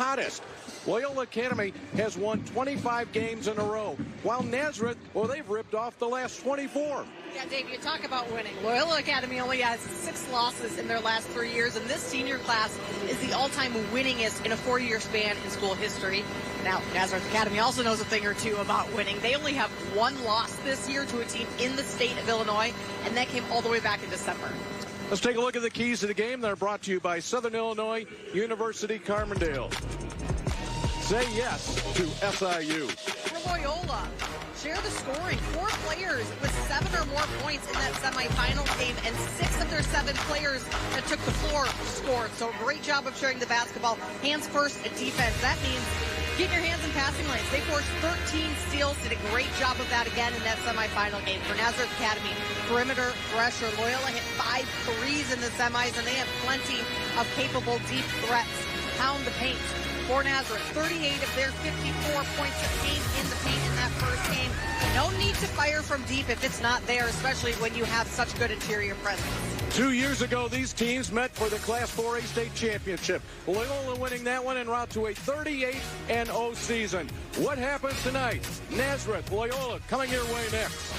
hottest. Loyola Academy has won 25 games in a row, while Nazareth, well, they've ripped off the last 24. Yeah, Dave, you talk about winning. Loyola Academy only has 6 losses in their last 3 years, and this senior class is the all-time winningest in a 4-year span in school history. Now, Nazareth Academy also knows a thing or two about winning. They only have 1 loss this year to a team in the state of Illinois, and that came all the way back in December. Let's take a look at the keys to the game. They're brought to you by Southern Illinois University Carbondale. Say yes to SIU. For Loyola, share the scoring. 4 players with 7 or more points in that semifinal game, and 6 of their 7 players that took the floor scored. So great job of sharing the basketball. Hands first at defense. That means getting your hands in passing lanes. They forced 13 steals, did a great job of that again in that semifinal game. For Nazareth Academy, perimeter pressure. Loyola hit 5 threes in the semis, and they have plenty of capable deep threats. Pound the paint. For Nazareth, 38 of their 54 points that came in the paint in that first game. No need to fire from deep if it's not there, especially when you have such good interior presence. 2 years ago, these teams met for the Class 4A state championship. Loyola winning that one en route to a 38-0 season. What happens tonight? Nazareth, Loyola, coming your way next.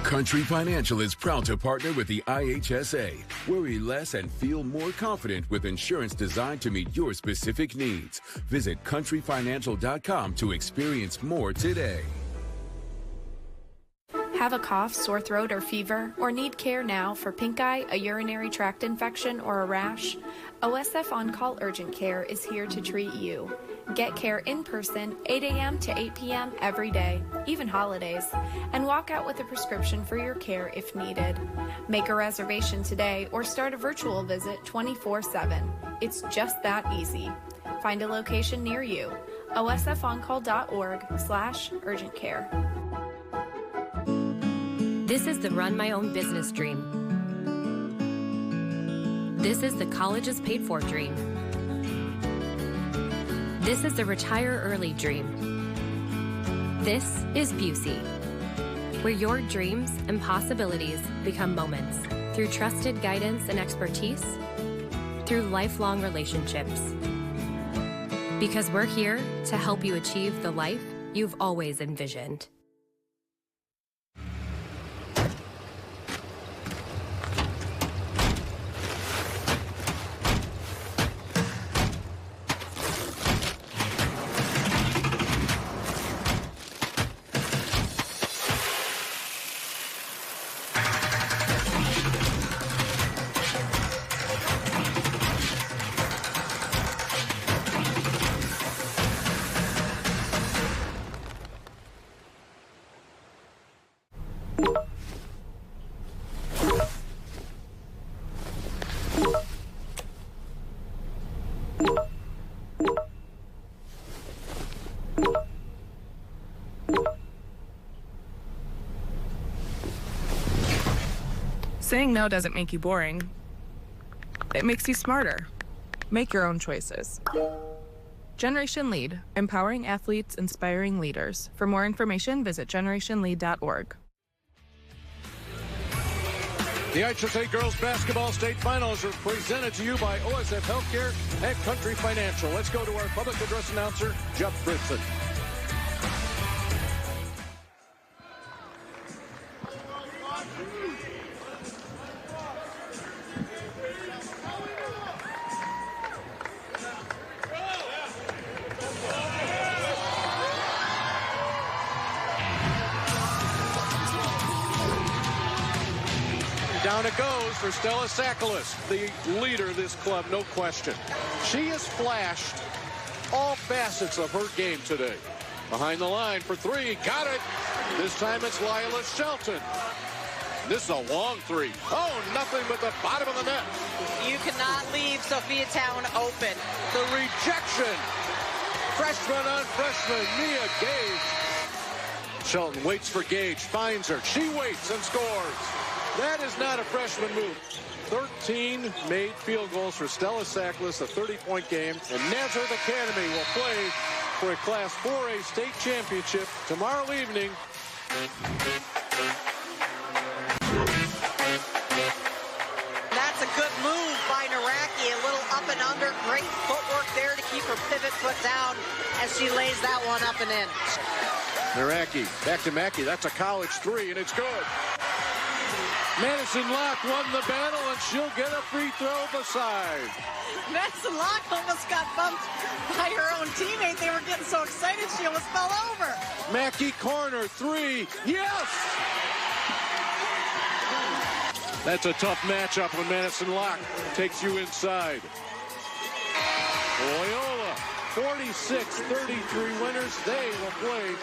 Country Financial is proud to partner with the IHSA. Worry less and feel more confident with insurance designed to meet your specific needs. Visit countryfinancial.com to experience more today. Have a cough, sore throat, or fever, or need care now for pink eye, a urinary tract infection, or a rash? OSF On-Call Urgent Care is here to treat you. Get care in person, 8 a.m. to 8 p.m. every day, even holidays, and walk out with a prescription for your care if needed. Make a reservation today or start a virtual visit 24/7. It's just that easy. Find a location near you. osfoncall.org/urgent care. This is the run my own business dream. This is the colleges paid for dream. This is the retire early dream. This is Busey, where your dreams and possibilities become moments through trusted guidance and expertise, through lifelong relationships. Because we're here to help you achieve the life you've always envisioned. Saying no doesn't make you boring. It makes you smarter. Make your own choices. Generation Lead, empowering athletes, inspiring leaders. For more information, visit generationlead.org. The IHSA Girls Basketball State Finals are presented to you by OSF Healthcare and Country Financial. Let's go to our public address announcer, Jeff Fritzen. Down it goes for Stella Sakalis, the leader of this club, no question. She has flashed all facets of her game today. Behind the line for 3, got it. This time it's Lila Shelton. This is a long 3. Oh, nothing but the bottom of the net. You cannot leave Sophia Towne open. The rejection. Freshman on freshman, Mia Gage. Shelton waits for Gage, finds her. She waits and scores. That is not a freshman move. 13 made field goals for Stella Sakalis, a 30-point game. And Nazareth Academy will play for a Class 4A state championship tomorrow evening. and under. Great footwork there to keep her pivot foot down as she lays that one up and in. Naraki, back to Mackey. That's a college three, and it's good. Madison Locke won the battle, and she'll get a free throw beside. Madison Locke almost got bumped by her own teammate. They were getting so excited she almost fell over. Mackey corner three. Yes! That's a tough matchup when Madison Locke takes you inside. Loyola, 46-33 winners. They will play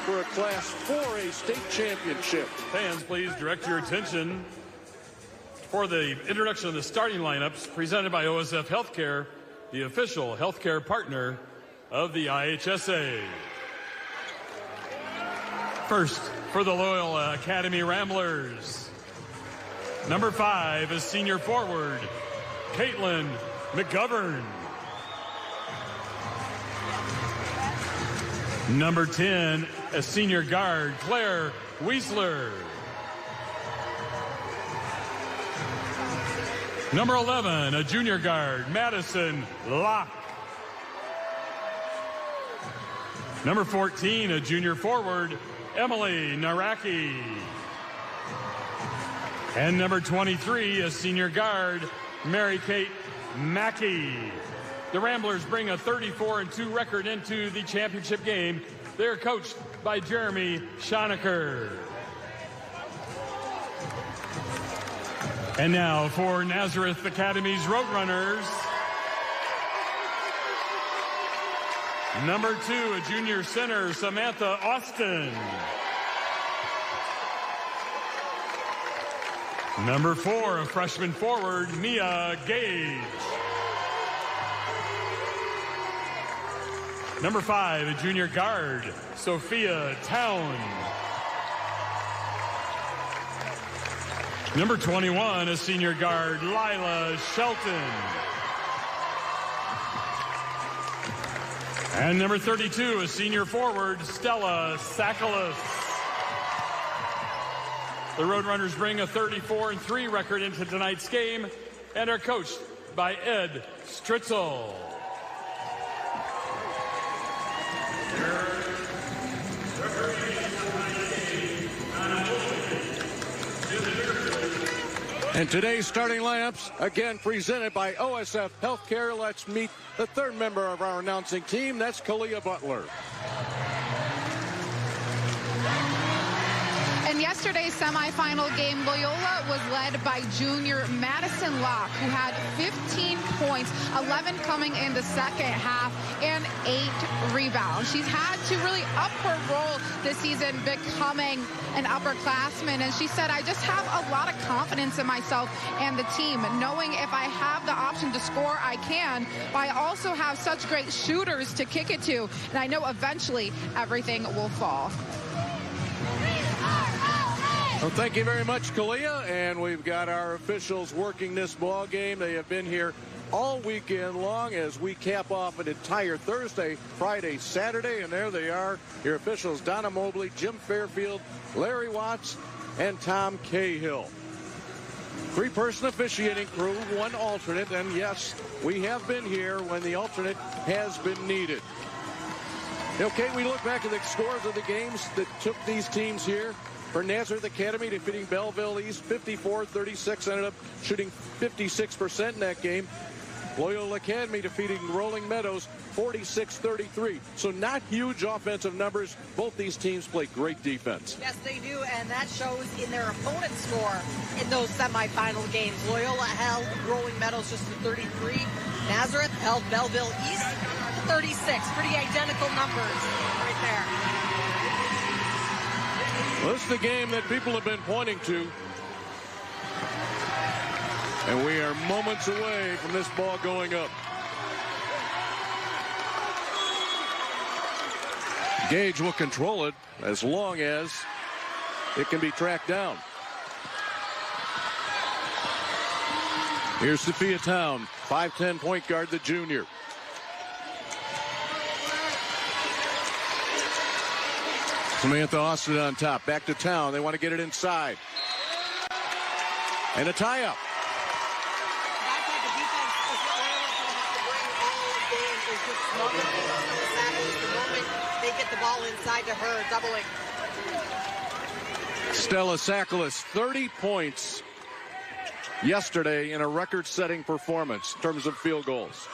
for a Class 4A state championship. Fans, please direct your attention for the introduction of the starting lineups presented by OSF Healthcare, the official healthcare partner of the IHSA. First, for the Loyola Academy Ramblers. Number 5 is senior forward, Caitlin McGovern. Number 10, a senior guard, Claire Wiesler. Number 11, a junior guard, Madison Locke. Number 14, a junior forward, Emily Naraki. And number 23, a senior guard, Mary-Kate Mackey. The Ramblers bring a 34-2 record into the championship game. They're coached by Jeremy Schonecker. And now for Nazareth Academy's Roadrunners. Number 2, a junior center, Samantha Austin. Number 4, a freshman forward, Mia Gage. Number 5, a junior guard, Sophia Towne. Number 21, a senior guard, Lila Shelton. And number 32, a senior forward, Stella Sakalis. The Roadrunners bring a 34-3 record into tonight's game and are coached by Ed Stritzel. And today's starting lineups, again presented by OSF Healthcare. Let's meet the third member of our announcing team. That's Kalia Butler. In yesterday's semifinal game, Loyola was led by junior Madison Locke, who had 15 points, 11 coming in the second half, and 8 rebounds. She's had to really up her role this season, becoming an upperclassman, and she said, I just have a lot of confidence in myself and the team, knowing if I have the option to score, I can, but I also have such great shooters to kick it to, and I know eventually everything will fall. Well, thank you very much, Kalia. And we've got our officials working this ball game. They have been here all weekend long as we cap off an entire Thursday, Friday, Saturday. And there they are, your officials, Donna Mobley, Jim Fairfield, Larry Watts, and Tom Cahill. 3-person officiating crew, 1 alternate. And yes, we have been here when the alternate has been needed. Okay, we look back at the scores of the games that took these teams here. For Nazareth Academy defeating Belleville East 54-36, ended up shooting 56% in that game. Loyola Academy defeating Rolling Meadows 46-33. So not huge offensive numbers. Both these teams play great defense. Yes, they do, and that shows in their opponent's score in those semifinal games. Loyola held Rolling Meadows just to 33. Nazareth held Belleville East to 36. Pretty identical numbers right there. Well, this is the game that people have been pointing to. And we are moments away from this ball going up. Gage will control it as long as it can be tracked down. Here's Sophia Towne, 5'10" point guard, the junior. Samantha Austin on top. Back to Town. They want to get it inside. And a tie-up. whole game is just smothered because of the Sackers the moment they get the ball inside to her, doubling. Stella Sakalas, 30 points yesterday in a record-setting performance in terms of field goals.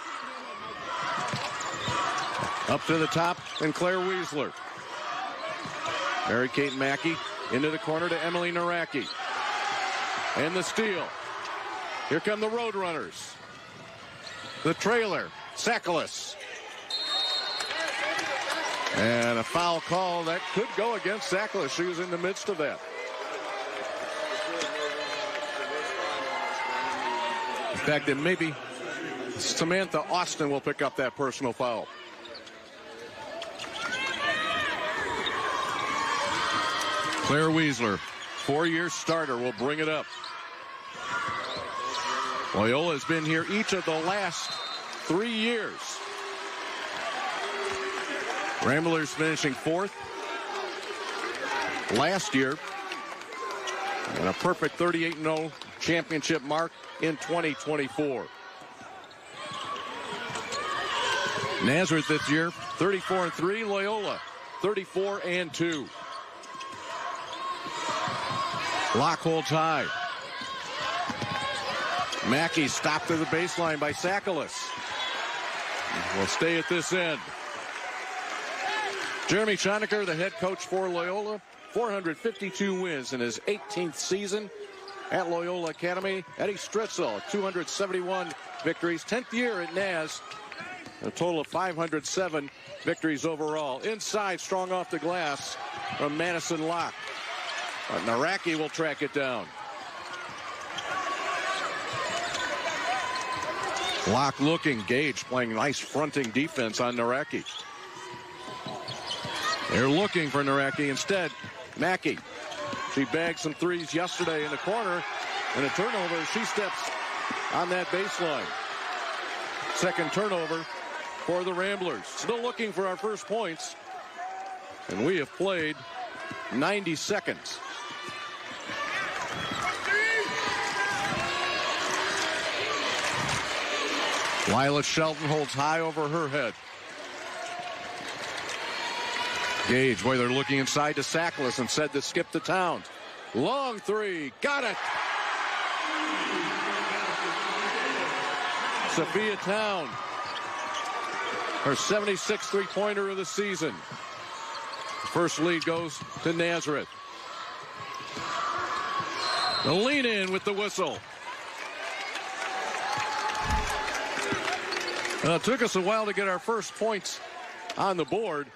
Up to the top, and Claire Weisler. Mary-Kate Mackey into the corner to Emily Naraki. And the steal. Here come the Roadrunners. The trailer, Sakalas. And a foul call that could go against Sakalas. She was in the midst of that. In fact, that maybe Samantha Austin will pick up that personal foul. Claire Weisler, 4-year starter, will bring it up. Loyola has been here each of the last 3 years. Ramblers finishing 4th last year. And a perfect 38-0 championship mark in 2024. Nazareth this year, 34-3. Loyola, 34-2. Locke holds high. Mackey stopped to the baseline by Sakalas. Will stay at this end. Jeremy Schoenecker, the head coach for Loyola, 452 wins in his 18th season at Loyola Academy. Eddie Stritzel, 271 victories, 10th year at Naz. A total of 507 victories overall. Inside, strong off the glass from Madison Locke. Naraki will track it down. Locke looking, Gage playing nice fronting defense on Naraki. They're looking for Naraki. Instead, Mackey. She bagged some threes yesterday in the corner, and a turnover. She steps on that baseline. Second turnover for the Ramblers. Still looking for our first points, and we have played 90 seconds. Lila Shelton holds high over her head. Gage, boy, they're looking inside to Sakalas and said to skip to Towne. Long three, got it. Sophia Towne, her 76th three-pointer of the season. First lead goes to Nazareth. The lean in with the whistle. It took us a while to get our first points on the board,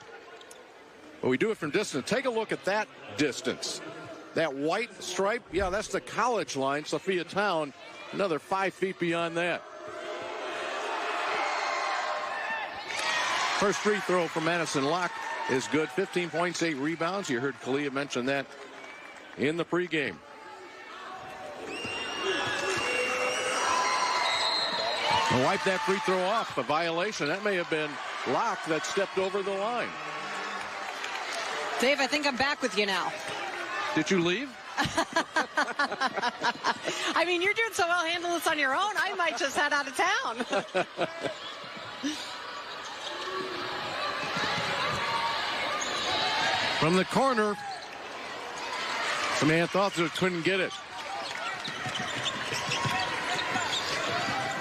but we do it from distance. Take a look at that distance. That white stripe, yeah, that's the college line. Sophia Towne, another 5 feet beyond that. First free throw from Madison Locke is good. 15 points, 8 rebounds. You heard Kalia mention that in the pregame. And wipe that free throw off. A violation. That may have been Locke that stepped over the line. Dave, I think I'm back with you now. Did you leave? I mean, you're doing so well handling this on your own. I might just head out of town. From the corner, Samantha Arthur couldn't get it.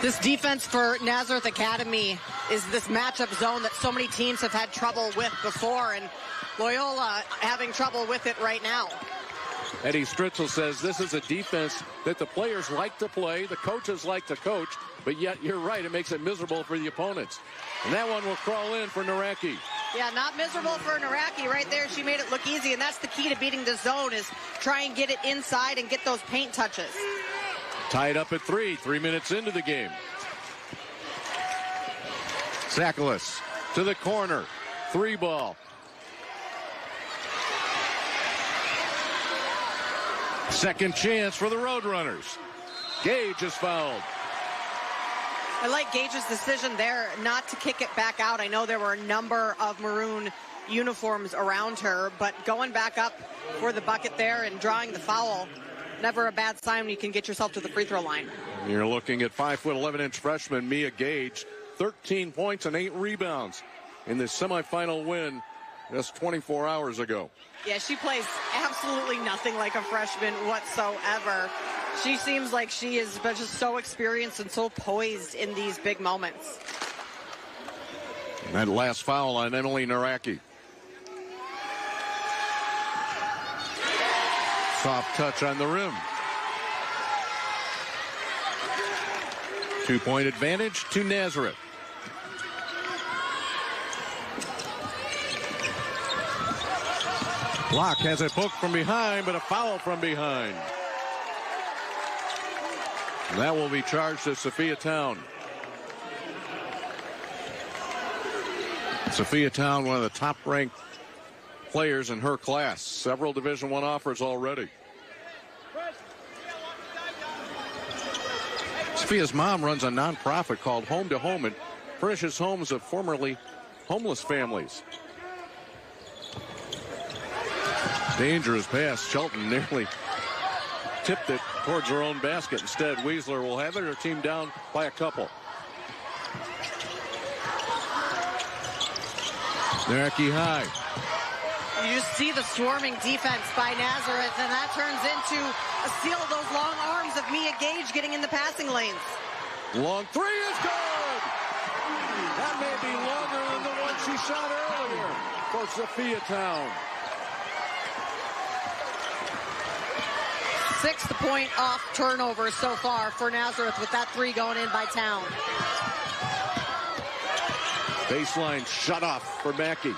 This defense for Nazareth Academy is this matchup zone that so many teams have had trouble with before, and Loyola having trouble with it right now. Eddie Stritzel says this is a defense that the players like to play, the coaches like to coach, but yet you're right, it makes it miserable for the opponents. And that one will crawl in for Naraki. Yeah, not miserable for Naraki right there. She made it look easy, and that's the key to beating the zone is try and get it inside and get those paint touches. Tied up at 3 minutes into the game. Sakalas to the corner, 3 ball. Second chance for the Roadrunners. Gage is fouled. I like Gage's decision there not to kick it back out. I know there were a number of maroon uniforms around her, but going back up for the bucket there and drawing the foul, never a bad sign when you can get yourself to the free throw line. You're looking at 5'11" freshman Mia Gage, 13 points and 8 rebounds in this semifinal win just 24 hours ago. Yeah, she plays absolutely nothing like a freshman whatsoever. She seems like she is just so experienced and so poised in these big moments. And that last foul on Emily Naraki. Soft touch on the rim. 2-point advantage to Nazareth. Locke has it poked from behind, but a foul from behind. And that will be charged to Sophia Towne. Sophia Towne, one of the top-ranked players in her class. Several Division I offers already. Sophia's mom runs a nonprofit called Home to Home and furnishes homes of formerly homeless families. Dangerous pass. Shelton nearly tipped it towards her own basket. Instead, Weisler will have it. Her team down by a couple. Naraki high. You just see the swarming defense by Nazareth, and that turns into a steal of those long arms of Mia Gage getting in the passing lanes. Long three is good. That may be longer than the one she shot earlier for Sophia Towne. 6th point off turnover so far for Nazareth with that 3 going in by Towne. Baseline shut off for Mackey.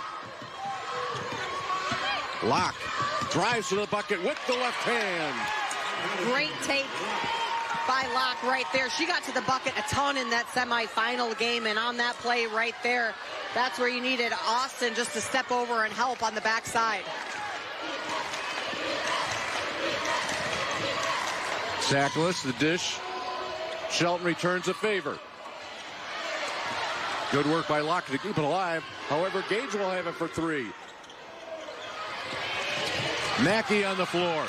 Locke drives to the bucket with the left hand. Great take by Locke right there. She got to the bucket a ton in that semifinal game, and on that play right there, that's where you needed Austin just to step over and help on the backside. Sackless, the dish. Shelton returns a favor. Good work by Locke to keep it alive. However, Gage will have it for 3. Mackey on the floor.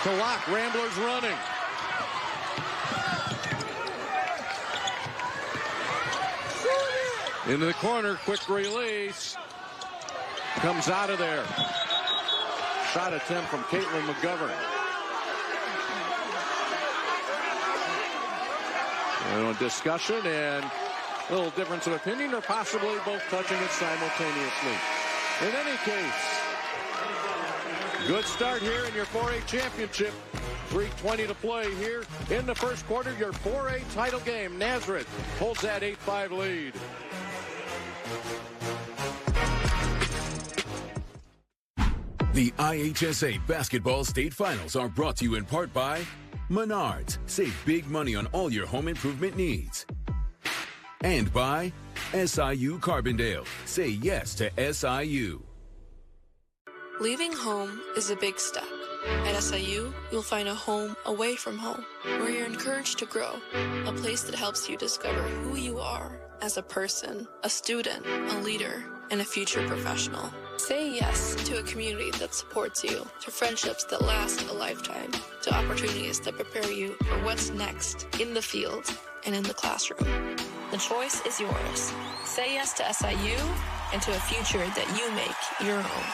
To Locke, Ramblers running. Into the corner, quick release. Comes out of there. Shot attempt from Caitlin McGovern. Discussion and a little difference of opinion, or possibly both touching it simultaneously. In any case, good start here in your 4A championship. 3:20 to play here in the first quarter. Your 4A title game. Nazareth holds that 8-5 lead. The IHSA Basketball State Finals are brought to you in part by Menards. Save big money on all your home improvement needs. And by SIU Carbondale. Say yes to SIU. Leaving home is a big step. At SIU, you'll find a home away from home, where you're encouraged to grow, a place that helps you discover who you are as a person, a student, a leader, and a future professional. Say yes to a community that supports you, to friendships that last a lifetime, to opportunities that prepare you for what's next in the field and in the classroom. The choice is yours. Say yes to SIU and to a future that you make your own.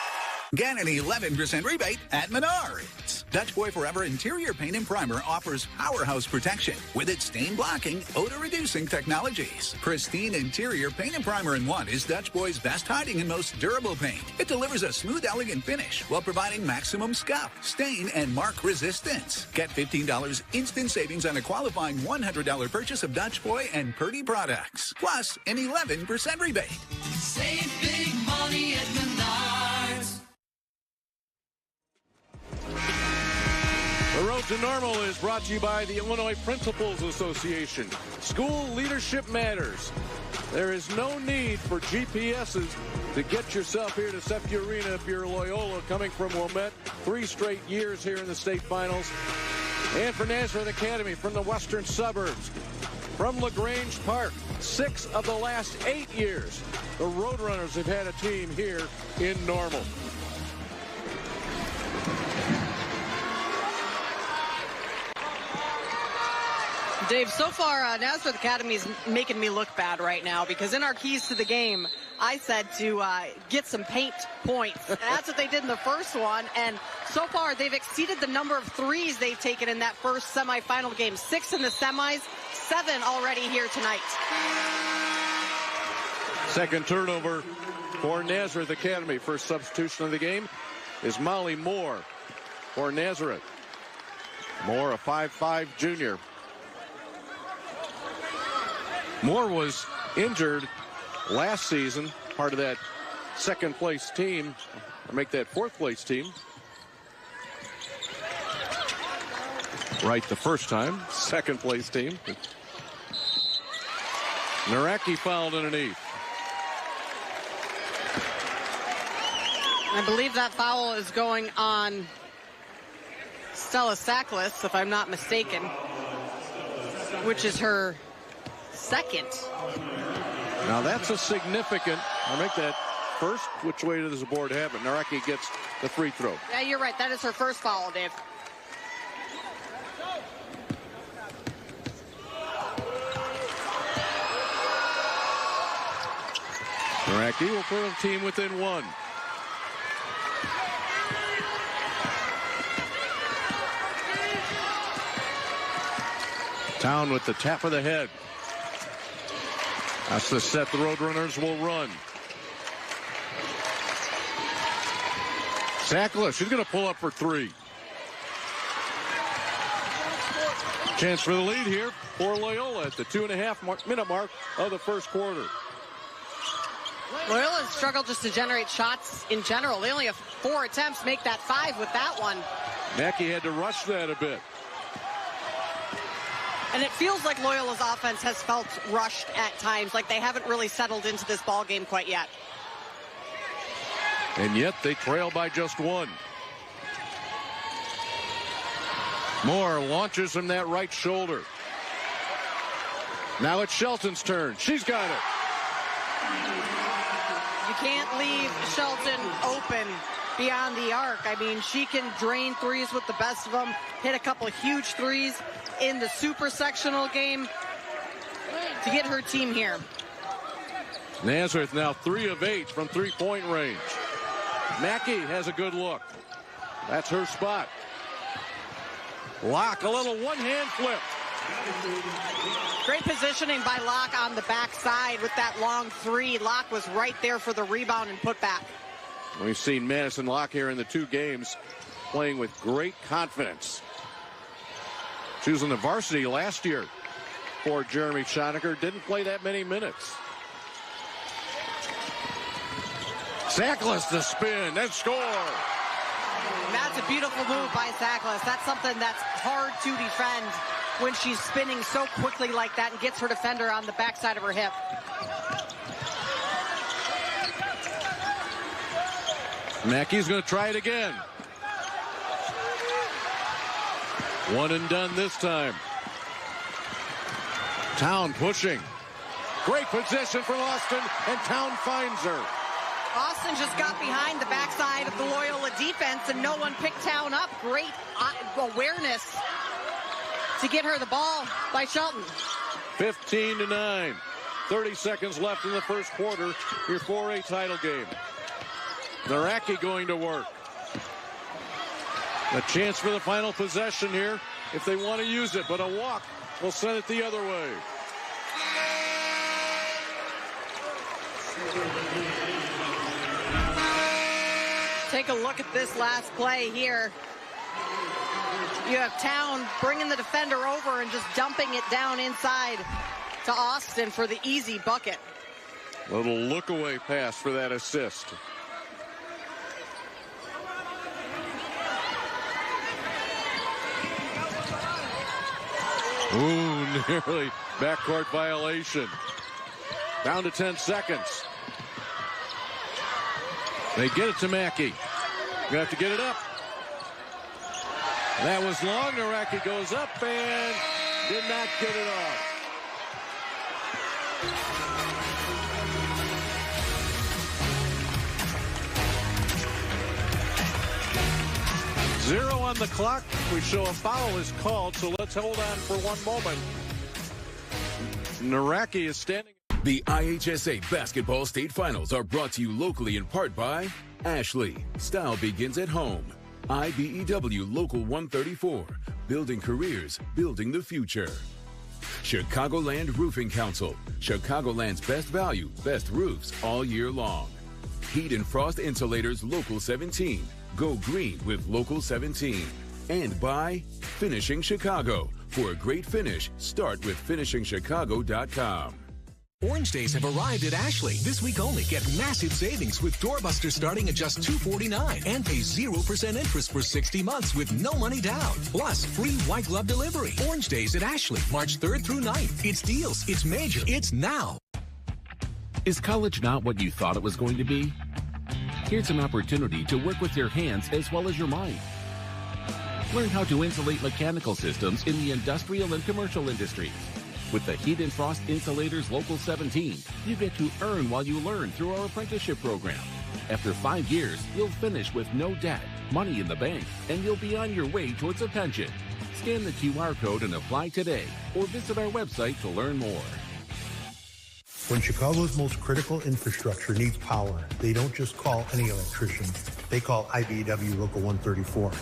Get an 11% rebate at Menards. Dutch Boy Forever Interior Paint and Primer offers powerhouse protection with its stain-blocking, odor-reducing technologies. Pristine Interior Paint and Primer in 1 is Dutch Boy's best hiding and most durable paint. It delivers a smooth, elegant finish while providing maximum scuff, stain, and mark resistance. Get $15 instant savings on a qualifying $100 purchase of Dutch Boy and Purdy products, plus an 11% rebate. Save big money at Menards. The Road to Normal is brought to you by the Illinois Principals Association. School leadership matters. There is no need for GPSs to get yourself here to Sophia Arena if you're Loyola coming from Wilmette. 3 straight years here in the state finals. And for Nazareth Academy from the western suburbs. From LaGrange Park, 6 of the last 8 years, the Roadrunners have had a team here in Normal. Dave, so far, Nazareth Academy is making me look bad right now because in our keys to the game, I said to get some paint points. And that's what they did in the first one. And so far, they've exceeded the number of threes they've taken in that first semifinal game. 6 in the semis, 7 already here tonight. Second turnover for Nazareth Academy. First substitution of the game is Molly Moore for Nazareth. Moore, a 5'5" junior. Moore was injured last season, part of that second place team, or make that fourth place team. Right the first time, second place team. Naraki fouled underneath. I believe that foul is going on Stella Sacklis, if I'm not mistaken, which is her second. Now that's a significant, I'll make that first. Which way does the board have it? Naraki gets the free throw. Yeah, you're right. That is her first foul, Dave. Naraki will put a team within 1. Towne with the tap of the head. That's the set the Roadrunners will run. Sackler, she's going to pull up for 3. Chance for the lead here for Loyola at the 2.5-minute mark of the first quarter. Loyola has struggled just to generate shots in general. They only have 4 attempts, make that 5 with that one. Mackey had to rush that a bit. And it feels like Loyola's offense has felt rushed at times, like they haven't really settled into this ball game quite yet. And yet they trail by just 1. Moore launches from that right shoulder. Now it's Shelton's turn. She's got it. You can't leave Shelton open beyond the arc. I mean, she can drain threes with the best of them, hit a couple of huge threes in the super sectional game to get her team here. Nazareth now 3 of 8 from 3-point range. Mackey has a good look. That's her spot. Locke, a little one-hand flip. Great positioning by Locke on the backside with that long 3. Locke was right there for the rebound and put back. We've seen Madison Locke here in the 2 games playing with great confidence. She was in the varsity last year for Jeremy Schoenecker. Didn't play that many minutes. Sacklis the spin and score. That's a beautiful move by Sacklis. That's something that's hard to defend when she's spinning so quickly like that and gets her defender on the backside of her hip. Mackey's going to try it again. One and done this time. Towne pushing. Great position from Austin, and Towne finds her. Austin just got behind the backside of the Loyola defense, and no one picked Towne up. Great awareness to get her the ball by Shelton. 15-9. 30 seconds left in the first quarter. Your 4A title game. Naraki going to work. A chance for the final possession here if they want to use it, but a walk will send it the other way. Take a look at this last play here. You have Towne bringing the defender over and just dumping it down inside to Austin for the easy bucket. Little look away pass for that assist. Ooh, nearly backcourt violation. Down to 10 seconds. They get it to Mackey. You have to get it up. That was long. Naraki goes up and did not get it off. Zero on the clock. We show a foul is called, so let's hold on for one moment Naraki is standing. The IHSA Basketball State Finals are brought to you locally in part by Ashley. Style begins at home. IBEW Local 134. Building careers, building the future. Chicagoland Roofing Council. Chicagoland's best value, best roofs all year long. Heat and Frost Insulators Local 17. Go green with Local 17. And by Finishing Chicago. For a great finish, start with finishingchicago.com. Orange Days have arrived at Ashley. This week only, get massive savings with doorbuster starting at just $249 and pay 0% interest for 60 months with no money down. Plus, free white glove delivery. Orange Days at Ashley, March 3rd through 9th. It's deals, it's major, it's now. Is college not what you thought it was going to be? Here's an opportunity to work with your hands as well as your mind. Learn how to insulate mechanical systems in the industrial and commercial industries. With the Heat and Frost Insulators Local 17, you get to earn while you learn through our apprenticeship program. After 5 years, you'll finish with no debt, money in the bank, and you'll be on your way towards a pension. Scan the QR code and apply today, or visit our website to learn more. When Chicago's most critical infrastructure needs power, they don't just call any electrician. They call IBEW Local 134.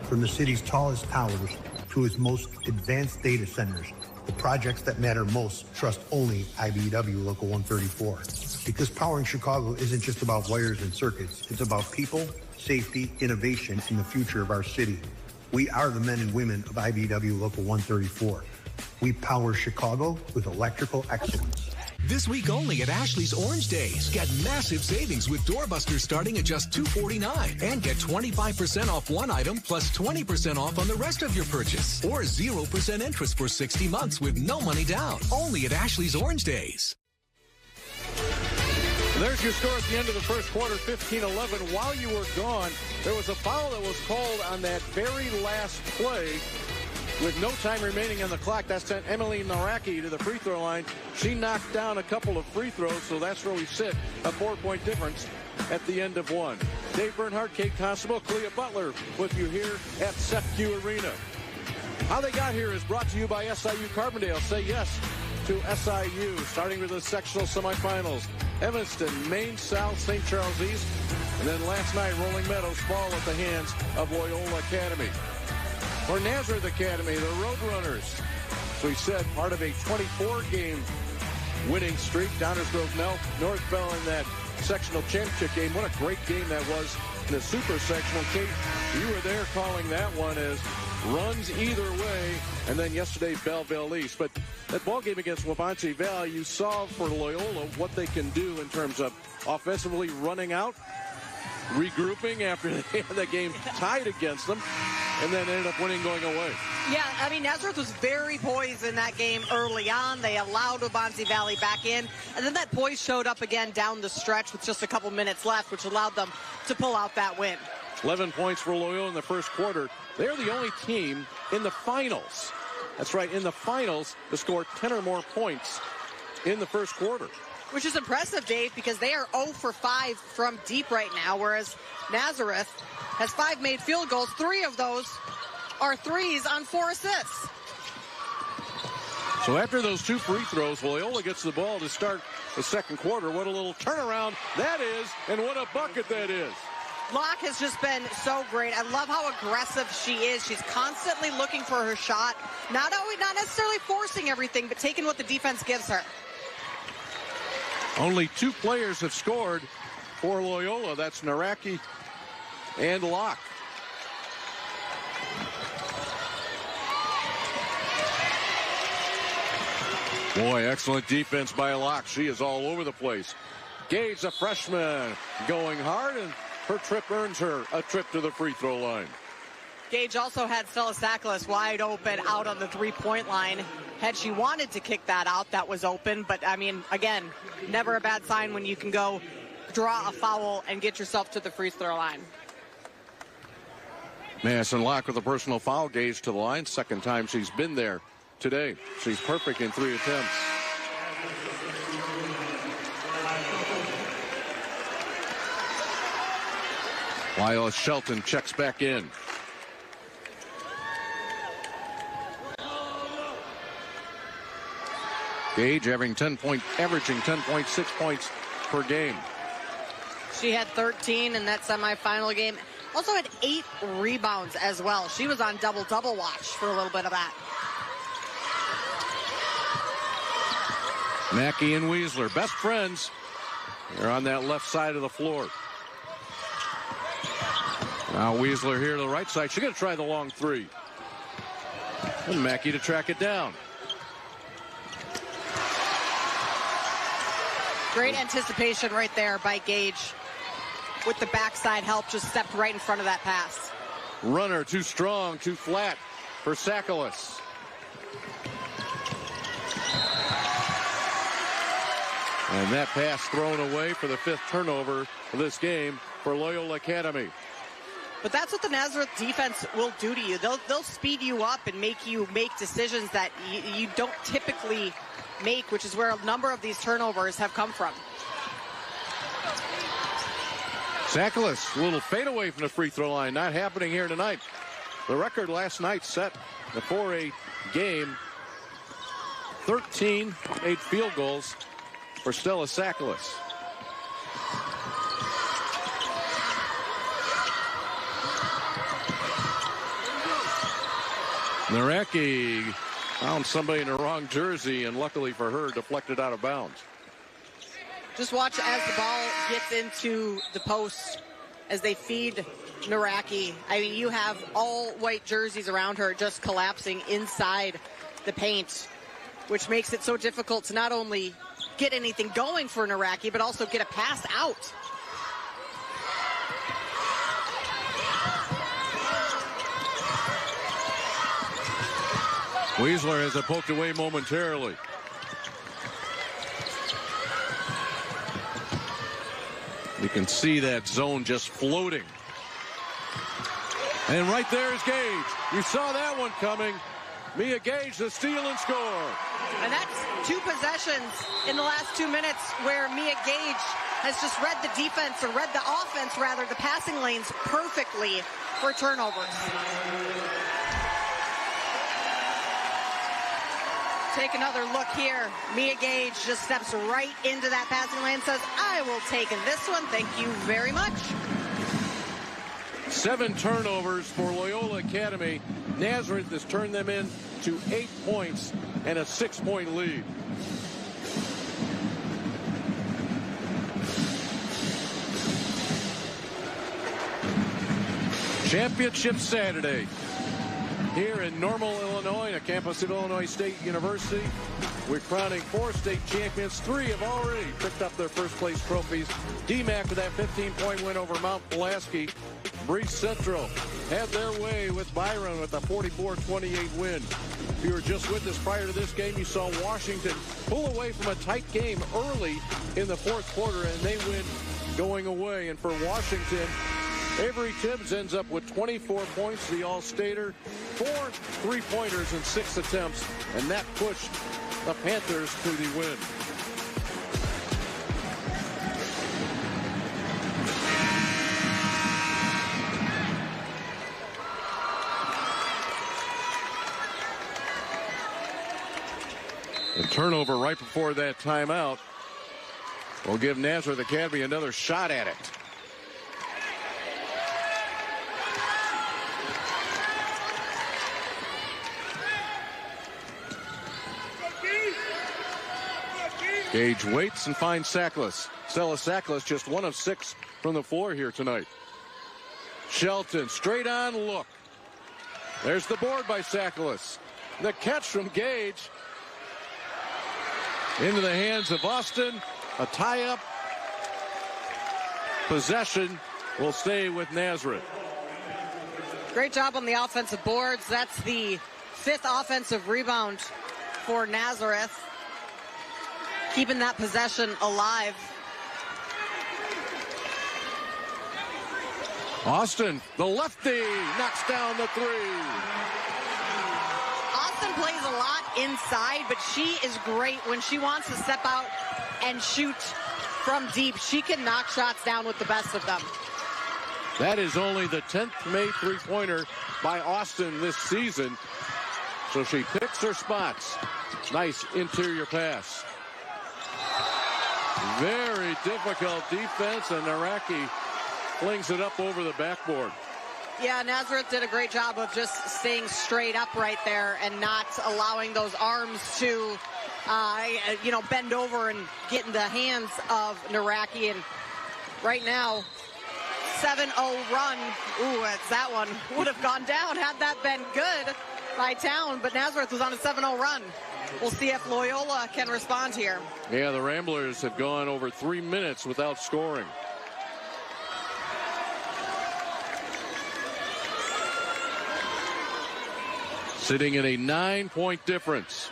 From the city's tallest towers to its most advanced data centers, the projects that matter most trust only IBEW Local 134. Because powering Chicago isn't just about wires and circuits. It's about people, safety, innovation, and the future of our city. We are the men and women of IBEW Local 134. We power Chicago with electrical excellence. This week only at Ashley's Orange Days. Get massive savings with doorbusters starting at just $249 and get 25% off one item plus 20% off on the rest of your purchase. Or 0% interest for 60 months with no money down. Only at Ashley's Orange Days. There's your score at the end of the first quarter, 15-11. While you were gone, there was a foul that was called on that very last play. With no time remaining on the clock, that sent Emily Naraki to the free throw line. She knocked down a couple of free throws, so that's where we sit. A 4-point difference at the end of one. Dave Bernhardt, Kate Constable, Clea Butler with you here at SEPQ Arena. How they got here is brought to you by SIU Carbondale. Say yes to SIU, starting with the sectional semifinals. Evanston, Maine South, St. Charles East, and then last night, Rolling Meadows fall at the hands of Loyola Academy. For Nazareth Academy, the Roadrunners, so we said, part of a 24-game winning streak. Downers Grove North fell in that sectional championship game. What a great game that was in the super sectional. Kate, you were there calling that one as runs either way. And then yesterday, Belleville East. But that ball game against Wabansie Valley, you saw for Loyola what they can do in terms of offensively running out, regrouping after they had that game tied against them, and then ended up winning going away. Yeah, I mean, Nazareth was very poised in that game early on. They allowed Wabansie Valley back in, and then that poise showed up again down the stretch with just a couple minutes left, which allowed them to pull out that win. 11 points for Loyola in the first quarter. They're the only team in the finals. That's right, in the finals to score 10 or more points in the first quarter. Which is impressive, Dave, because they are 0 for 5 from deep right now, whereas Nazareth has 5 made field goals. 3 of those are threes on 4 assists. So after those 2 free throws, Loyola gets the ball to start the second quarter. What a little turnaround that is, and what a bucket that is. Locke has just been so great. I love how aggressive she is. She's constantly looking for her shot, not necessarily forcing everything, but taking what the defense gives her. Only 2 players have scored for Loyola. That's Naraki and Locke. Boy, excellent defense by Locke. She is all over the place. Gage, a freshman, going hard, and her trip earns her a trip to the free throw line. Gage also had Selasakis wide open out on the three-point line. Had she wanted to kick that out, that was open. But, I mean, again, never a bad sign when you can go draw a foul and get yourself to the free throw line. Madison Locke with a personal foul. Gage to the line. Second time she's been there today. She's perfect in 3 attempts. Lila Shelton checks back in. Gage averaging 10.6 points per game. She had 13 in that semifinal game. Also had 8 rebounds as well. She was on double-double watch for a little bit of that. Mackey and Weisler, best friends. They're on that left side of the floor. Now Weisler here to the right side. She's going to try the long three. And Mackey to track it down. Great anticipation right there by Gage. With the backside help, just stepped right in front of that pass. Runner too strong, too flat for Sakalas. And that pass thrown away for the 5th turnover of this game for Loyola Academy. But that's what the Nazareth defense will do to you. They'll speed you up and make you make decisions that you don't typically make, which is where a number of these turnovers have come from. Sakalas, a little fade away from the free throw line. Not happening here tonight. The record last night set the 4-8 game. 13 field goals for Stella Sakalas. Naraki found somebody in the wrong jersey, and luckily for her, deflected out of bounds. Just watch as the ball gets into the post as they feed Naraki. I mean, you have all white jerseys around her just collapsing inside the paint, which makes it so difficult to not only get anything going for Naraki, but also get a pass out. Weisler has it poked away momentarily. You can see that zone just floating. And right there is Gage. You saw that one coming. Mia Gage, the steal and score. And that's 2 possessions in the last 2 minutes where Mia Gage has just read the defense, or read the offense rather, the passing lanes perfectly for turnovers. Take another look here. Mia Gage just steps right into that passing lane, says, I will take this one. Thank you very much. 7 turnovers for Loyola Academy. Nazareth has turned them in to 8 points and a 6-point lead. Championship Saturday here in Normal, Illinois, a campus of Illinois State University. We're crowning 4 state champions. 3 have already picked up their first place trophies. DMAC with that 15-point win over Mount Pulaski. Breeze Central had their way with Byron with a 44-28 win. If you were just with us prior to this game, you saw Washington pull away from a tight game early in the 4th quarter, and they win going away. And for Washington, Avery Tibbs ends up with 24 points, the All-Stater, 4 3-pointers in 6 attempts, and that pushed the Panthers to the win. The turnover right before that timeout will give Nazareth Academy another shot at it. Gage waits and finds Sakalas. Stella Sakalas just 1 of 6 from the floor here tonight. Shelton, straight on look. There's the board by Sakalas. The catch from Gage. Into the hands of Austin. A tie-up. Possession will stay with Nazareth. Great job on the offensive boards. That's the 5th offensive rebound for Nazareth. Keeping that possession alive. Austin, the lefty, knocks down the 3. Austin plays a lot inside, but she is great when she wants to step out and shoot from deep. She can knock shots down with the best of them. That is only the 10th made 3-pointer by Austin this season. So she picks her spots. Nice interior pass. Very difficult defense, and Naraki flings it up over the backboard. Yeah, Nazareth did a great job of just staying straight up right there and not allowing those arms to, bend over and get in the hands of Naraki. And right now, 7-0 run. Ooh, that one would have gone down had that been good by Towne, but Nazareth was on a 7-0 run. We'll see if Loyola can respond here. Yeah, the Ramblers have gone over 3 minutes without scoring. Sitting in a 9-point difference.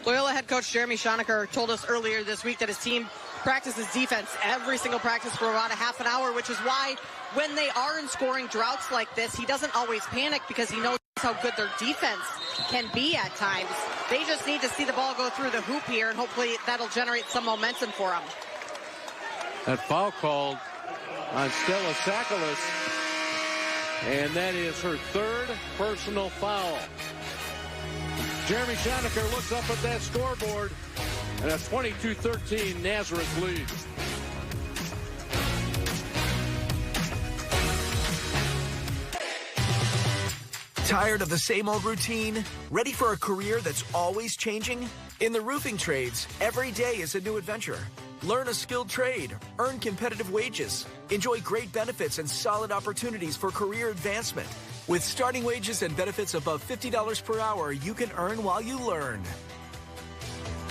Loyola head coach Jeremy Schoenecker told us earlier this week that his team practices defense every single practice for about a half an hour, which is why when they are in scoring droughts like this, he doesn't always panic because he knows how good their defense can be at times. They just need to see the ball go through the hoop here, and hopefully that'll generate some momentum for them. That foul called on Stella Sakalis, and that is her third personal foul. Jeremy Schoenecker looks up at that scoreboard, and a 22-13 Nazareth lead. Tired of the same old routine? Ready for a career that's always changing? In the roofing trades, every day is a new adventure. Learn a skilled trade, earn competitive wages, enjoy great benefits and solid opportunities for career advancement. With starting wages and benefits above $50 per hour, you can earn while you learn.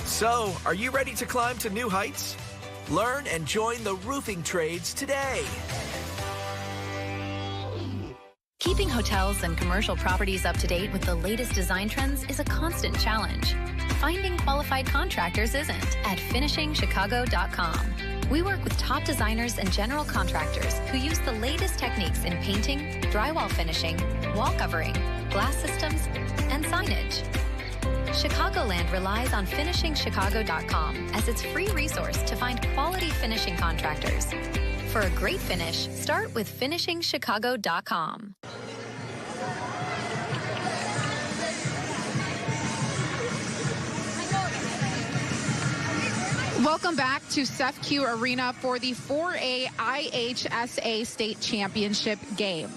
So, are you ready to climb to new heights? Learn and join the roofing trades today. Keeping hotels and commercial properties up to date with the latest design trends is a constant challenge. Finding qualified contractors isn't at finishingchicago.com. We work with top designers and general contractors who use the latest techniques in painting, drywall finishing, wall covering, glass systems, and signage. Chicagoland relies on finishingchicago.com as its free resource to find quality finishing contractors. For a great finish, start with finishingchicago.com. Welcome back to SEFQ Arena for the 4A IHSA State Championship game.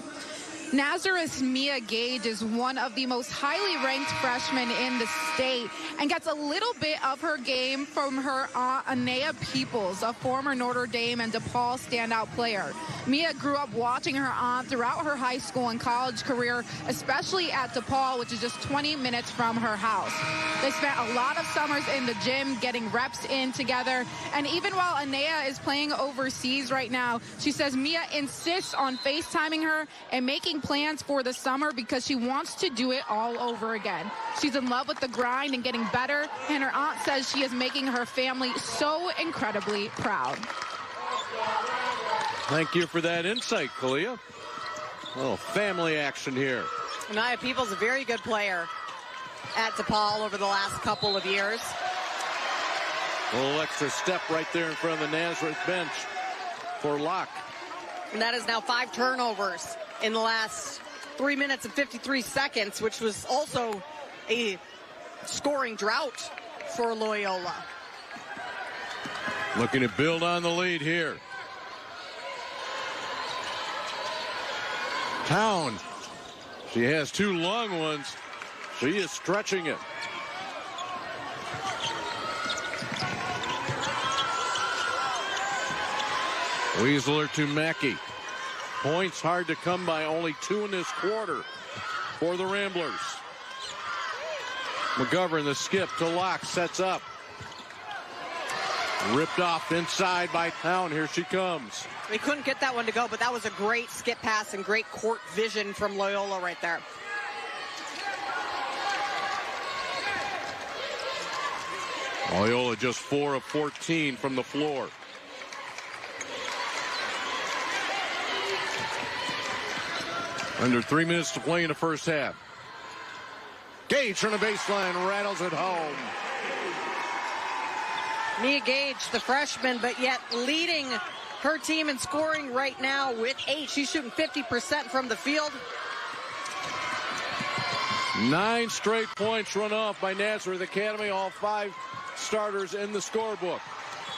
Nazareth's Mia Gage is one of the most highly ranked freshmen in the state and gets a little bit of her game from her aunt, Anea Peoples, a former Notre Dame and DePaul standout player. Mia grew up watching her aunt throughout her high school and college career, especially at DePaul, which is just 20 minutes from her house. They spent a lot of summers in the gym getting reps in together, and even while Anea is playing overseas right now, she says Mia insists on FaceTiming her and making plans for the summer because she wants to do it all over again. She's in love with the grind and getting better, and her aunt says she is making her family so incredibly proud. Thank you for that insight, Kalia. Oh, family action here. Anea Peoples, a very good player at DePaul over the last couple of years. A little extra step right there in front of the Nazareth bench for Locke. And that is now 5 turnovers in the last 3 minutes and 53 seconds, which was also a scoring drought for Loyola. Looking to build on the lead here. Towne. She has 2 long ones. She is stretching it. Weasler to Mackey. Points hard to come by, only 2 in this quarter for the Ramblers. McGovern, the skip to Locke, sets up. Ripped off inside by Towne. Here she comes. We couldn't get that one to go, but that was a great skip pass and great court vision from Loyola right there. Loyola just 4 of 14 from the floor. Under 3 minutes to play in the first half. Gage from the baseline rattles it home. Mia Gage, the freshman, but yet leading her team in scoring right now with 8. She's shooting 50% from the field. 9 straight points run off by Nazareth Academy, all 5 starters in the scorebook.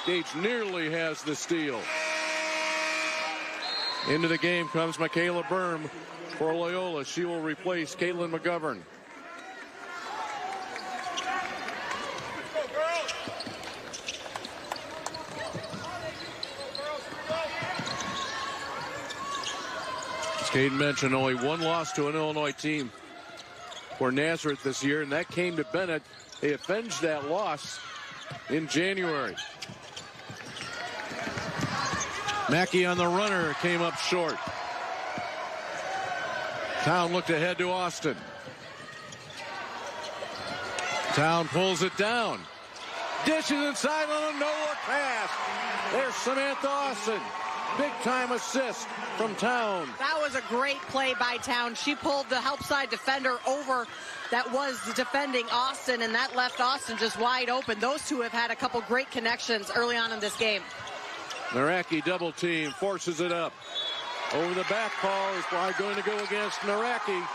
Gage nearly has the steal. Into the game comes Michaela Berm for Loyola. She will replace Caitlin McGovern. As Caden mentioned, only 1 loss to an Illinois team for Nazareth this year, and that came to Bennett. They avenged that loss in January. Mackey on the runner, came up short. Towne looked ahead to Austin. Towne pulls it down. Dishes inside on a no-look pass. There's Samantha Austin. Big-time assist from Towne. That was a great play by Towne. She pulled the help side defender over that was defending Austin, and that left Austin just wide open. Those two have had a couple great connections early on in this game. Naraki double team, forces it up. Over the back, Paul is probably going to go against Naraki.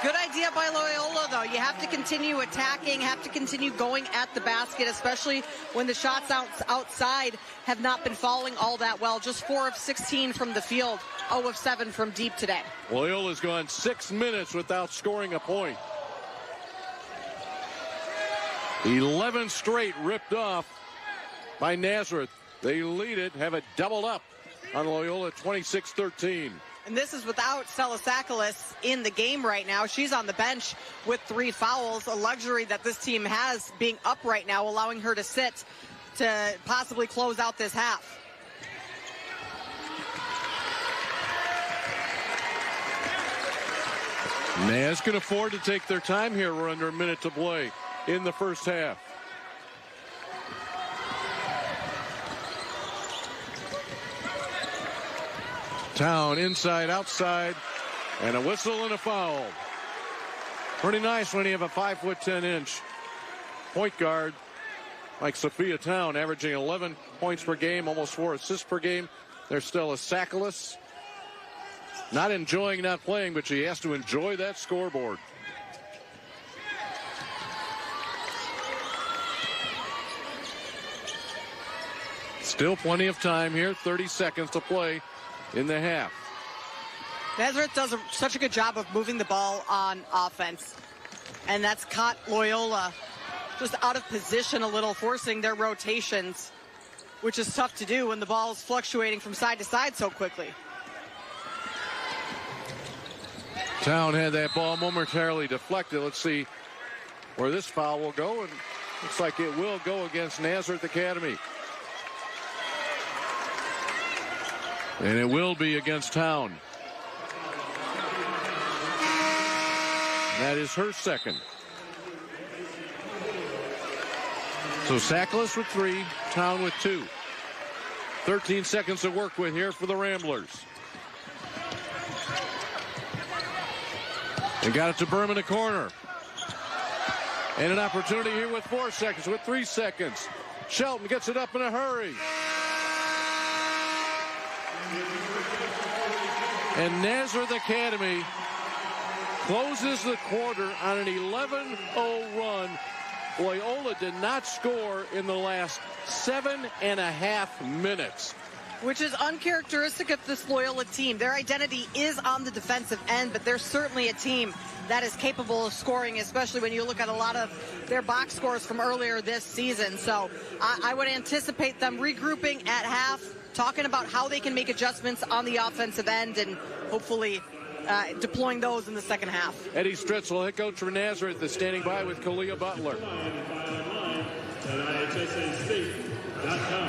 Good idea by Loyola, though. You have to continue attacking, have to continue going at the basket, especially when the shots outside have not been falling all that well. Just 4 of 16 from the field, 0 of 7 from deep today. Loyola's gone 6 minutes without scoring a point. 11 straight ripped off by Nazareth. They lead it, have it doubled up on Loyola, 26-13. And this is without Selasakis in the game right now. She's on the bench with 3 fouls, a luxury that this team has being up right now, allowing her to sit to possibly close out this half. Naz can afford to take their time here. We're under a minute to play in the first half. Towne inside, outside, and a whistle and a foul. Pretty nice when you have a 5'10" point guard like Sophia Towne, averaging 11 points per game, almost 4 assists per game. There's still a Sakalis. Not enjoying not playing, but she has to enjoy that scoreboard. Still plenty of time here, 30 seconds to play in the half. Nazareth does such a good job of moving the ball on offense, and that's caught Loyola just out of position a little, forcing their rotations, which is tough to do when the ball is fluctuating from side to side so quickly. Towne had that ball momentarily deflected. Let's see where this foul will go, and looks like it will go against Nazareth Academy. And it will be against Towne. That is her second. So Sakalis with 3, Towne with 2. 13 seconds to work with here for the Ramblers. They got it to Berm in the corner. And an opportunity here with 4 seconds, with 3 seconds. Shelton gets it up in a hurry. And Nazareth Academy closes the quarter on an 11-0 run. Loyola did not score in the last 7.5 minutes. Which is uncharacteristic of this Loyola team. Their identity is on the defensive end, but they're certainly a team that is capable of scoring, especially when you look at a lot of their box scores from earlier this season. So I would anticipate them regrouping at half, talking about how they can make adjustments on the offensive end, and hopefully deploying those in the second half. Eddie Stritzel, head coach for Nazareth, is standing by with Kalia Butler.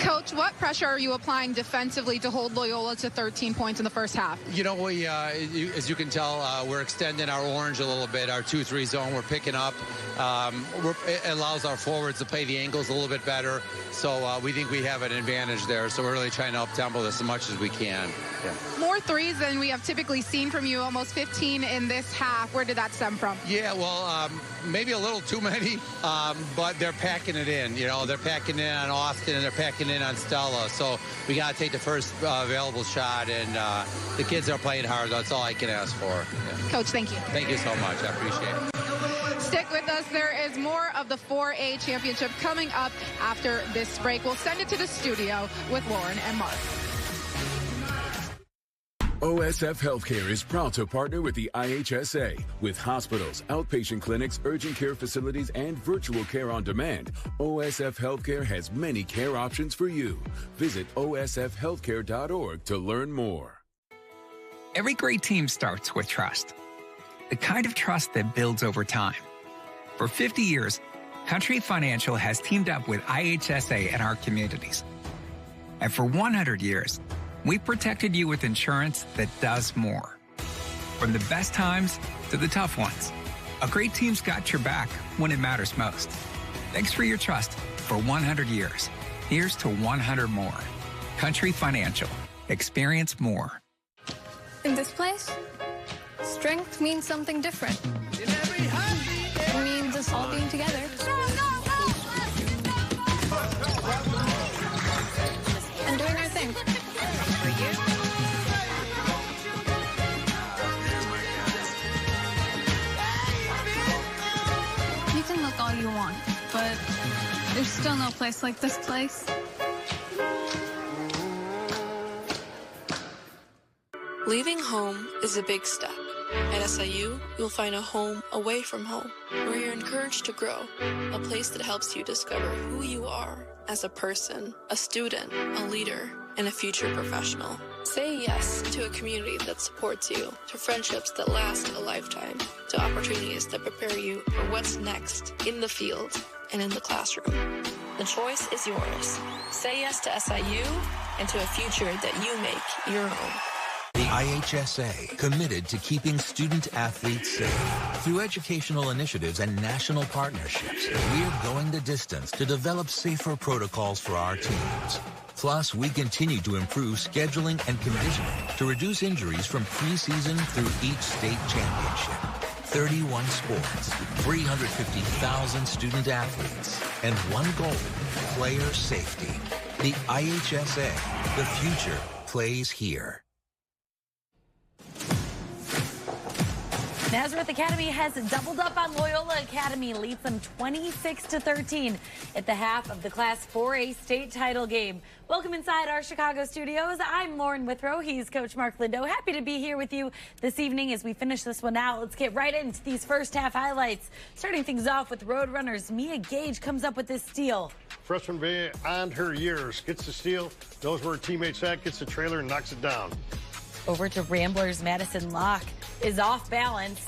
Coach, what pressure are you applying defensively to hold Loyola to 13 points in the first half? You know, we, as you can tell, we're extending our orange a little bit, our 2-3 zone. We're picking up. It allows our forwards to play the angles a little bit better. So we think we have an advantage there. So we're really trying to up-tempo this as much as we can. Yeah. More threes than we have typically seen from you, almost 15 in this half. Where did that stem from? Yeah, well, maybe a little too many, but they're packing it in. You know, they're packing it in on Austin they're packing in on Stella. So we got to take the first available shot, and the kids are playing hard. That's all I can ask for. Yeah. Coach, thank you. Thank you so much. I appreciate it. Stick with us. There is more of the 4A championship coming up after this break. We'll send it to the studio with Lauren and Mark. OSF Healthcare is proud to partner with the IHSA. With hospitals, outpatient clinics, urgent care facilities, and virtual care on demand, OSF Healthcare has many care options for you. Visit osfhealthcare.org to learn more. Every great team starts with trust. The kind of trust that builds over time. For 50 years, Country Financial has teamed up with IHSA in our communities. And for 100 years, we've protected you with insurance that does more. From the best times to the tough ones, a great team's got your back when it matters most. Thanks for your trust for 100 years. Here's to 100 more. Country Financial. Experience more. In this place, strength means something different. It means us all being together. And doing our thing. You can look all you want, but there's still no place like this place. Leaving home is a big step. At SIU, you'll find a home away from home, where you're encouraged to grow, a place that helps you discover who you are as a person, a student, a leader, and a future professional. Say yes to a community that supports you, to friendships that last a lifetime, to opportunities that prepare you for what's next in the field and in the classroom. The choice is yours. Say yes to SIU and to a future that you make your own. The IHSA, committed to keeping student-athletes safe. Through educational initiatives and national partnerships, we're going the distance to develop safer protocols for our teams. Plus, we continue to improve scheduling and conditioning to reduce injuries from preseason through each state championship. 31 sports, 350,000 student-athletes, and one goal, player safety. The IHSA, the future plays here. Nazareth Academy has doubled up on Loyola Academy, leads them 26-13 at the half of the Class 4A state title game. Welcome inside our Chicago studios. I'm Lauren Withrow. He's Coach Mark Lindo. Happy to be here with you this evening as we finish this one out. Let's get right into these first half highlights. Starting things off with Roadrunners, Mia Gage comes up with this steal. Freshman beyond her years gets the steal, knows where her teammate's at, gets the trailer and knocks it down. Over to Ramblers, Madison Locke is off balance.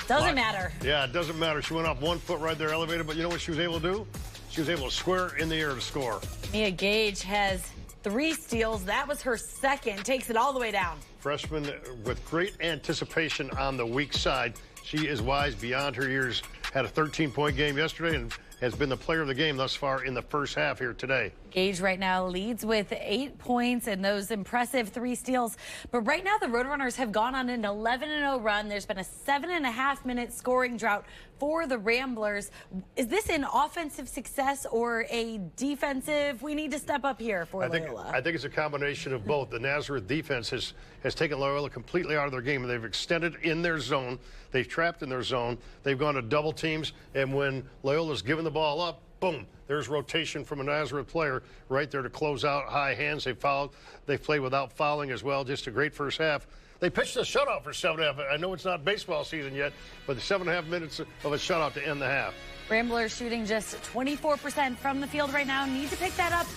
Doesn't matter. Yeah, it doesn't matter. She went off 1 foot right there elevated, but you know what she was able to do? She was able to square in the air to score. Mia Gage has 3 steals. That was her second. Takes it all the way down. Freshman with great anticipation on the weak side. She is wise beyond her years. Had a 13-point game yesterday and has been the player of the game thus far in the first half here today. Gage right now leads with 8 points and those impressive 3 steals. But right now the Roadrunners have gone on an 11-0 run. There's been a 7.5-minute scoring drought for the Ramblers. Is this an offensive success or a defensive? We need to step up here for Loyola. I think it's a combination of both. The Nazareth defense has taken Loyola completely out of their game. They've extended in their zone. They've trapped in their zone. They've gone to double teams. And when Loyola's given the ball up, boom, there's rotation from a Nazareth player right there to close out. High hands. They fouled. They've played without fouling as well. Just a great first half. They pitched a shutout for 7.5. I know it's not baseball season yet, but 7.5 minutes of a shutout to end the half. Ramblers shooting just 24% from the field right now. Need to pick that up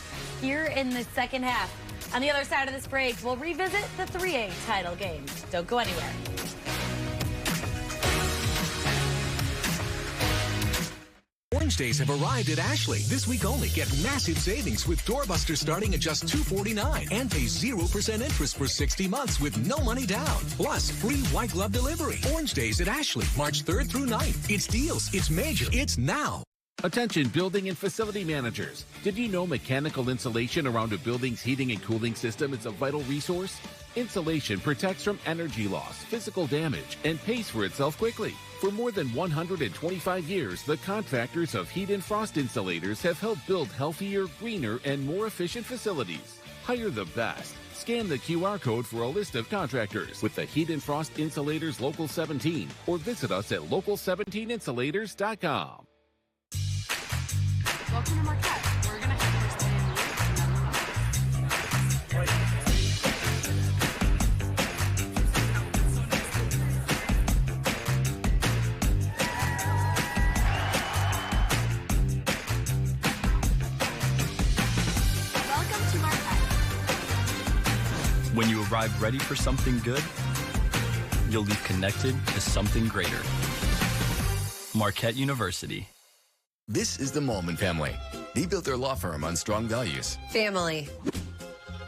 here in the second half. On the other side of this break, we'll revisit the 3A title game. Don't go anywhere. Orange Days have arrived at Ashley. This week only, get massive savings with doorbusters starting at just $249 and pay 0% interest for 60 months with no money down. Plus, free white glove delivery. Orange Days at Ashley, March 3rd through 9th. It's deals, it's major, it's now. Attention building and facility managers. Did you know mechanical insulation around a building's heating and cooling system is a vital resource? Insulation protects from energy loss, physical damage, and pays for itself quickly. For more than 125 years, the contractors of Heat and Frost Insulators have helped build healthier, greener, and more efficient facilities. Hire the best. Scan the QR code for a list of contractors with the Heat and Frost Insulators Local 17 or visit us at local17insulators.com. Welcome to Marquette. We're going to have first day in the week in another month. Welcome to Marquette. When you arrive ready for something good, you'll leave connected to something greater. Marquette University. This is the Mollman family. They built their law firm on strong values. Family.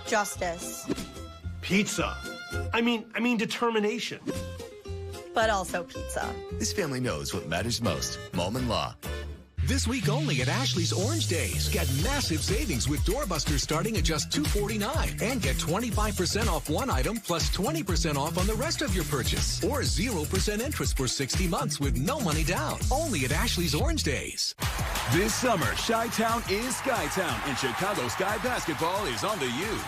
Justice. Pizza. I mean determination. But also pizza. This family knows what matters most. Mollman Law. This week only at Ashley's Orange Days. Get massive savings with doorbusters starting at just $249. And get 25% off one item plus 20% off on the rest of your purchase. Or 0% interest for 60 months with no money down. Only at Ashley's Orange Days. This summer, Chi-Town is Sky-Town, and Chicago Sky basketball is on the U.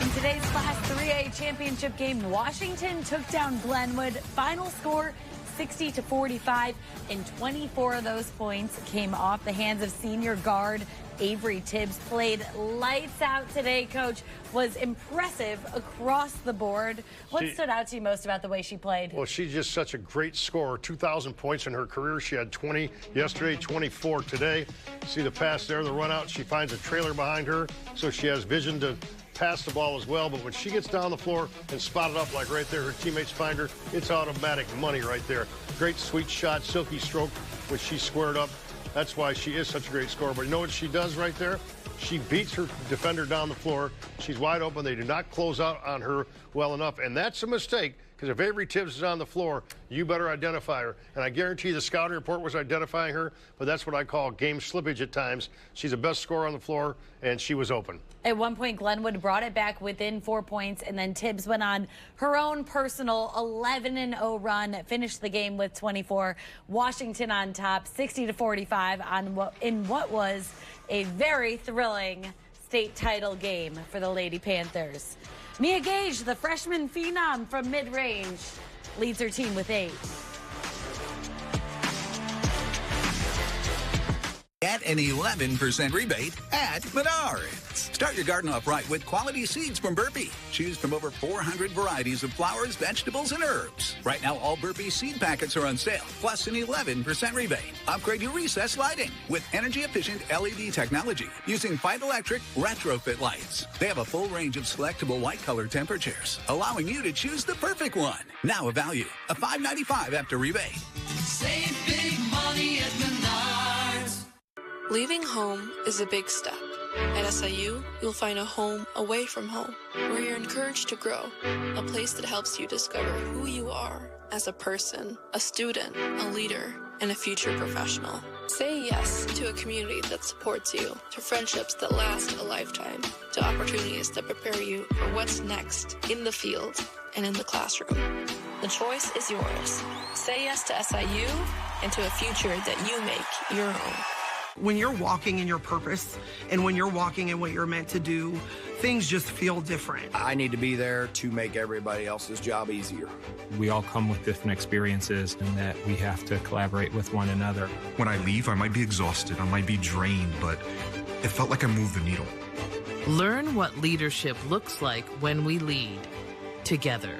In today's Class 3A championship game, Washington took down Glenwood. Final score 60-45, and 24 of those points came off the hands of senior guard Avery Tibbs. Played lights out today, Coach. Was impressive across the board. What stood out to you most about the way she played? Well, she's just such a great scorer. 2,000 points in her career. She had 20 yesterday, 24 today. See the pass there, the run out. She finds a trailer behind her, so she has vision to pass the ball as well. But when she gets down the floor and spotted up like right there, her teammates find her, it's automatic money right there. Great sweet shot, silky stroke when she squared up. That's why she is such a great scorer. But you know what she does right there? She beats her defender down the floor. She's wide open. They do not close out on her well enough. And that's a mistake, because if Avery Tibbs is on the floor, you better identify her. And I guarantee the scouting report was identifying her, but that's what I call game slippage at times. She's the best scorer on the floor, and she was open. At one point, Glenwood brought it back within 4 points, and then Tibbs went on her own personal 11-0 run, finished the game with 24. Washington on top, 60-45 in what was a very thrilling state title game for the Lady Panthers. Mia Gage, the freshman phenom from mid-range, leads her team with 8. Get an 11% rebate at Menards. Start your garden off right with quality seeds from Burpee. Choose from over 400 varieties of flowers, vegetables, and herbs. Right now, all Burpee seed packets are on sale, plus an 11% rebate. Upgrade your recessed lighting with energy-efficient LED technology using Phytoelectric retrofit lights. They have a full range of selectable white color temperatures, allowing you to choose the perfect one. Now a value of $5.95 after rebate. Save big money at Menards. Leaving home is a big step. At SIU, you'll find a home away from home, where you're encouraged to grow, a place that helps you discover who you are as a person, a student, a leader, and a future professional. Say yes to a community that supports you, to friendships that last a lifetime, to opportunities that prepare you for what's next in the field and in the classroom. The choice is yours. Say yes to SIU and to a future that you make your own. When you're walking in your purpose and when you're walking in what you're meant to do, things just feel different. I need to be there to make everybody else's job easier. We all come with different experiences, and that we have to collaborate with one another. When I leave, I might be exhausted, I might be drained, but it felt like I moved the needle. Learn what leadership looks like when we lead together.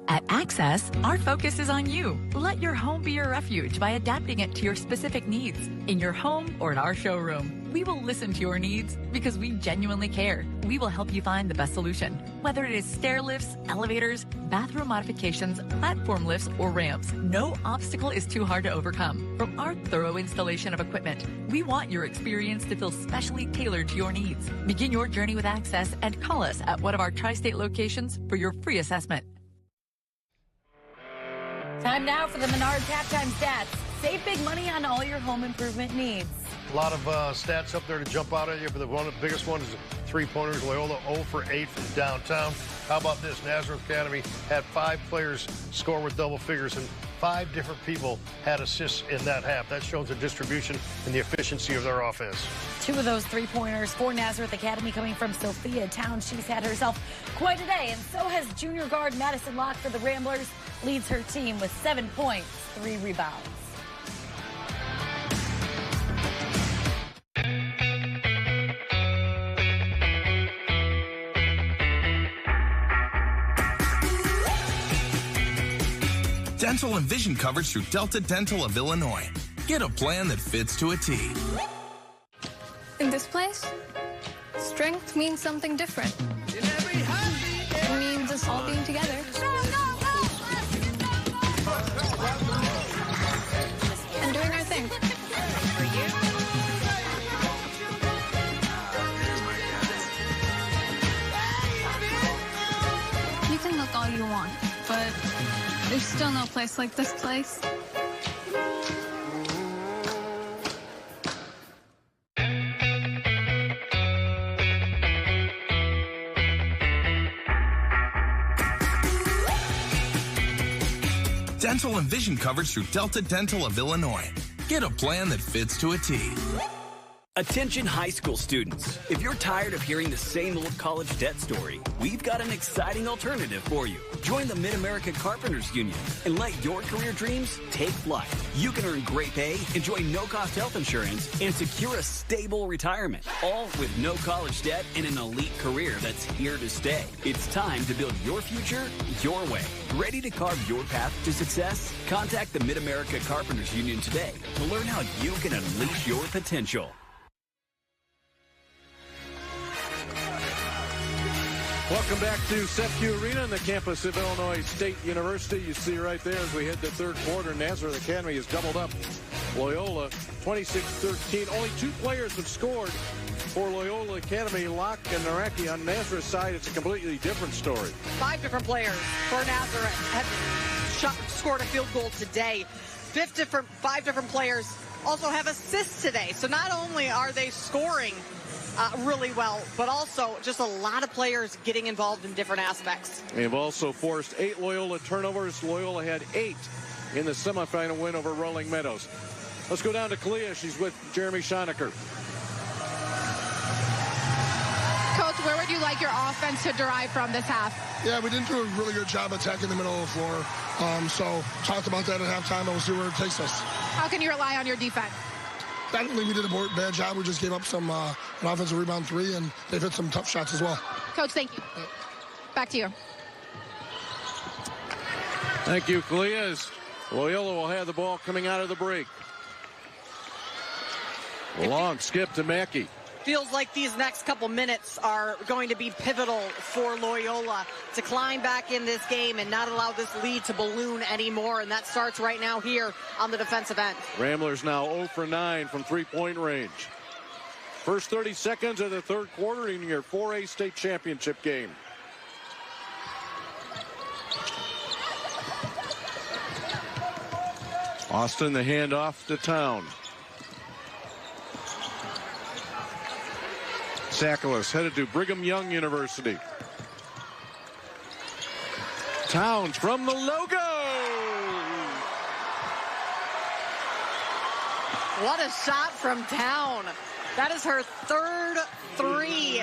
At Access, our focus is on you. Let your home be your refuge by adapting it to your specific needs, in your home or in our showroom. We will listen to your needs because we genuinely care. We will help you find the best solution, whether it is stair lifts, elevators, bathroom modifications, platform lifts, or ramps. No obstacle is too hard to overcome. From our thorough installation of equipment, we want your experience to feel specially tailored to your needs. Begin your journey with Access and call us at one of our tri-state locations for your free assessment. Time now for the Menards halftime stats. Save big money on all your home improvement needs. A lot of stats up there to jump out at you, but the biggest one is three-pointers. Loyola 0 for 8 from downtown. How about this? Nazareth Academy had 5 players score with double figures, and 5 different people had assists in that half. That shows the distribution and the efficiency of their offense. 2 of those three-pointers for Nazareth Academy coming from Sophia Towne. She's had herself quite a day, and so has junior guard Madison Locke for the Ramblers. Leads her team with 7 points, 3 rebounds. Dental and vision coverage through Delta Dental of Illinois. Get a plan that fits to a T. In this place, strength means something different. It means us all being together. And doing our thing. You can look all you want, but there's still no place like this place. Dental and vision coverage through Delta Dental of Illinois. Get a plan that fits to a T. Attention high school students. If you're tired of hearing the same old college debt story, we've got an exciting alternative for you. Join the Mid-America Carpenters Union and let your career dreams take flight. You can earn great pay, enjoy no-cost health insurance, and secure a stable retirement, all with no college debt and an elite career that's here to stay. It's time to build your future your way. Ready to carve your path to success? Contact the Mid-America Carpenters Union today to learn how you can unleash your potential. Welcome back to SEPQ Arena on the campus of Illinois State University. You see right there as we hit the third quarter, Nazareth Academy has doubled up Loyola 26-13. Only 2 players have scored for Loyola Academy, Locke and Naraki. On Nazareth's side, it's a completely different story. 5 different players for Nazareth have scored a field goal today. 5 different players also have assists today. So not only are they scoring really well, but also just a lot of players getting involved in different aspects. They've also forced 8 Loyola turnovers. Loyola had 8 in the semifinal win over Rolling Meadows. Let's go down to Kalia. She's with Jeremy Schoenecker. Coach, where would you like your offense to derive from this half? Yeah, we didn't do a really good job attacking the middle of the floor. So talked about that at halftime, and we'll see where it takes us. How can you rely on your defense? I don't think we did a bad job. We just gave up an offensive rebound 3, and they've hit some tough shots as well. Coach, thank you. Back to you. Thank you, Kalia. Loyola will have the ball coming out of the break. Long skip to Mackey. Feels like these next couple minutes are going to be pivotal for Loyola to climb back in this game and not allow this lead to balloon anymore. And that starts right now here on the defensive end. Ramblers now 0 for 9 from three-point range. First 30 seconds of the third quarter in your 4A state championship game. Austin, the handoff to Towne. Sakalas headed to Brigham Young University. Towns from the logo. What a shot from Towne. That is her third 3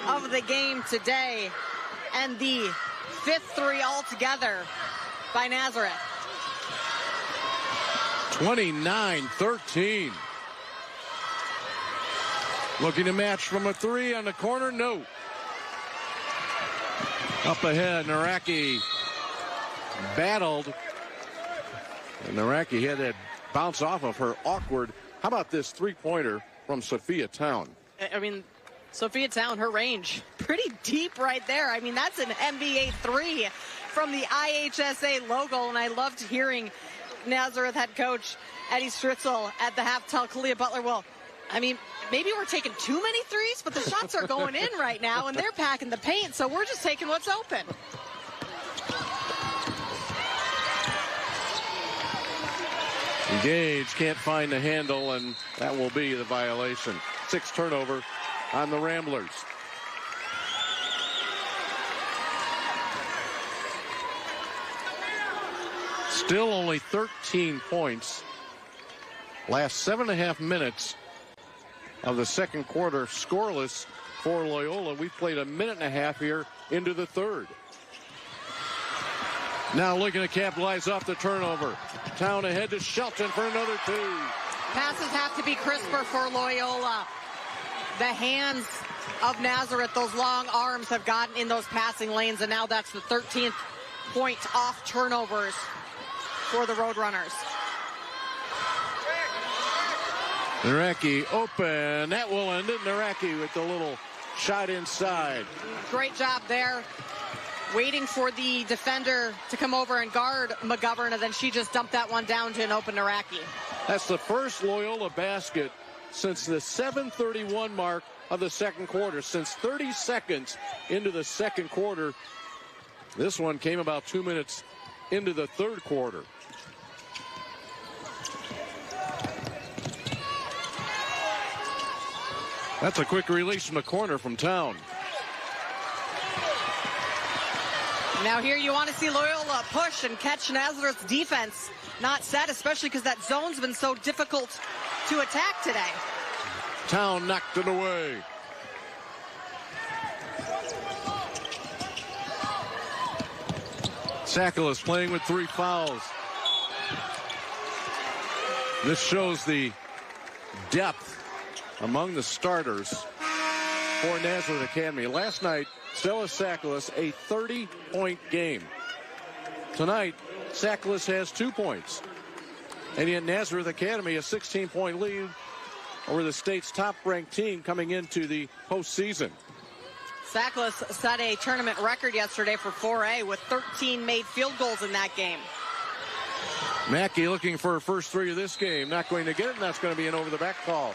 of the game today, and the 5th 3 altogether by Nazareth. 29-13. Looking to match from a 3 on the corner. No. Up ahead, Naraki battled. And Naraki had that bounce off of her awkward. How about this 3-pointer from Sophia Towne? I mean, Sophia Towne, her range pretty deep right there. I mean, that's an NBA 3 from the IHSA logo. And I loved hearing Nazareth head coach Eddie Stritzel at the half tell Kalia Butler, well, I mean, maybe we're taking too many threes, but the shots are going in right now, and they're packing the paint, so we're just taking what's open. Gage can't find the handle, and that will be the violation. 6th turnover on the Ramblers. Still only 13 points. Last 7.5 minutes of the second quarter scoreless for Loyola. We've played 1.5 minutes here into the third. Now looking to capitalize off the turnover. Towne ahead to Shelton for another 2. Passes have to be crisper for Loyola. The hands of Nazareth, those long arms have gotten in those passing lanes, and now that's the 13th point off turnovers for the Roadrunners. Naraki open. That will end it. Naraki with the little shot inside. Great job there. Waiting for the defender to come over and guard McGovern, and then she just dumped that one down to an open Naraki. That's the first Loyola basket since the 7:31 mark of the second quarter. Since 30 seconds into the second quarter. This one came about 2 minutes into the third quarter. That's a quick release from the corner from Towne. Now here you want to see Loyola push and catch Nazareth's defense not set, especially because that zone's been so difficult to attack today. Towne knocked it away. Sackler playing with 3 fouls. This shows the depth among the starters for Nazareth Academy. Last night, Stella Sackler, a 30-point game. Tonight, Sackler has 2 points. And yet Nazareth Academy, a 16-point lead over the state's top-ranked team coming into the postseason. Sackler set a tournament record yesterday for 4A with 13 made field goals in that game. Mackey looking for her first 3 of this game. Not going to get it, and that's going to be an over-the-back call.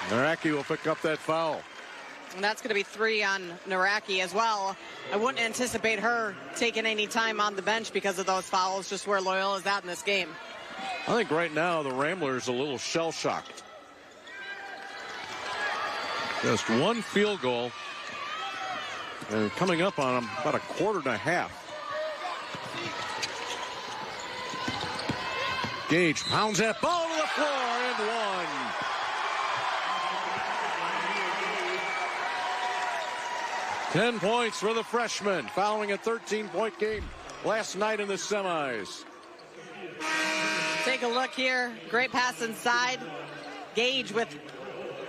Naraki will pick up that foul. And that's going to be 3 on Naraki as well. I wouldn't anticipate her taking any time on the bench because of those fouls, just where Loyola is at in this game. I think right now the Ramblers a little shell-shocked. Just 1 field goal. And coming up on them about 1.5 quarters. Gage pounds that ball to the floor and 1. 10 points for the freshman following a 13-point game last night in the semis. Take a look here. Great pass inside. Gage with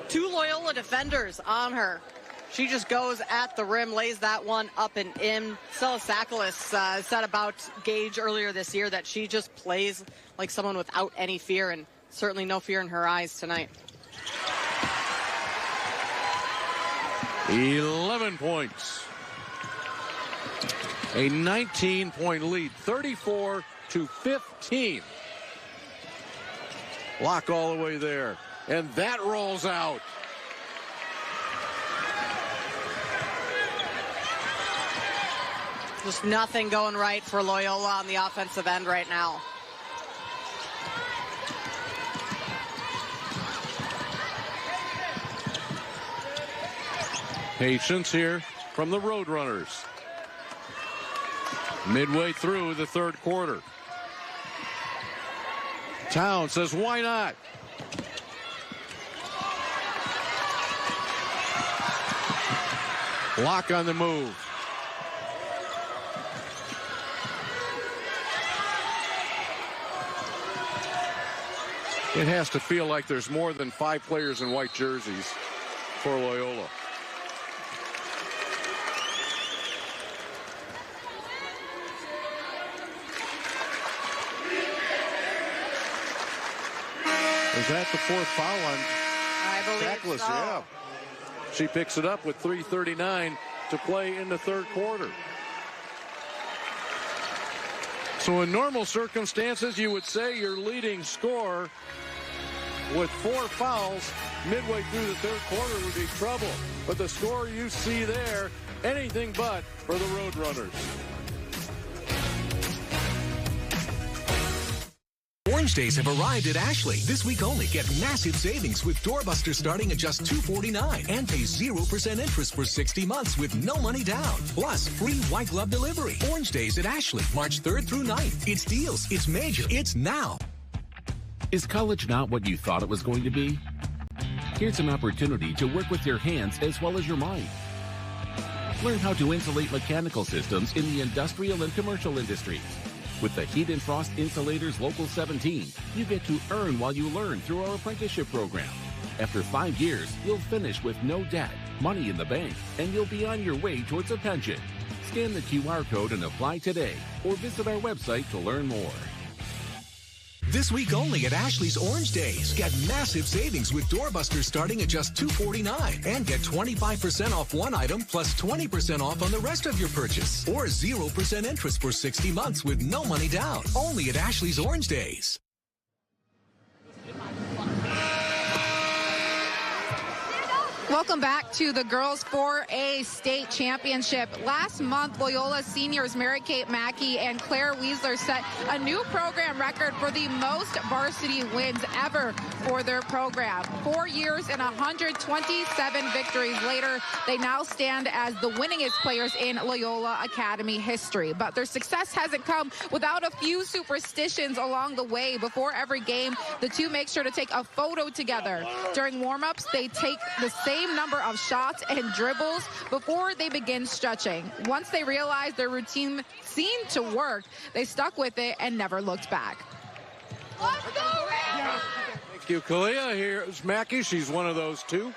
2 Loyola defenders on her. She just goes at the rim, lays that one up and in. Stella Sackler said about Gage earlier this year that she just plays like someone without any fear, and certainly no fear in her eyes tonight. 11 points. A 19-point lead, 34-15. Lock all the way there. And that rolls out. Just nothing going right for Loyola on the offensive end right now. Patience here from the Roadrunners. Midway through the third quarter. Towne says, why not? Lock on the move. It has to feel like there's more than 5 players in white jerseys for Loyola. Is that the 4th foul on Sackler? So. Yeah. She picks it up with 3:39 to play in the third quarter. So in normal circumstances, you would say your leading scorer with 4 fouls midway through the third quarter would be trouble. But the score you see there, anything but for the Roadrunners. Orange Days have arrived at Ashley. This week only, get massive savings with doorbuster starting at just $249 and pay 0% interest for 60 months with no money down. Plus, free white glove delivery. Orange Days at Ashley, March 3rd through 9th. It's deals, it's major, it's now. Is college not what you thought it was going to be? Here's an opportunity to work with your hands as well as your mind. Learn how to insulate mechanical systems in the industrial and commercial industries. With the Heat and Frost Insulators Local 17, you get to earn while you learn through our apprenticeship program. After 5 years, you'll finish with no debt, money in the bank, and you'll be on your way towards a pension. Scan the QR code and apply today, or visit our website to learn more. This week only at Ashley's Orange Days. Get massive savings with doorbusters starting at just $249 and get 25% off one item plus 20% off on the rest of your purchase. Or 0% interest for 60 months with no money down. Only at Ashley's Orange Days. Welcome back to the Girls 4A State Championship. Last month, Loyola seniors Mary-Kate Mackey and Claire Weisler set a new program record for the most varsity wins ever for their program. 4 years and 127 victories later, they now stand as the winningest players in Loyola Academy history. But their success hasn't come without a few superstitions along the way. Before every game, the two make sure to take a photo together. During warm-ups, they take the same number of shots and dribbles before they begin stretching. Once they realized their routine seemed to work, they stuck with it and never looked back. Thank you, Kalia. Here's Mackey. She's one of those two.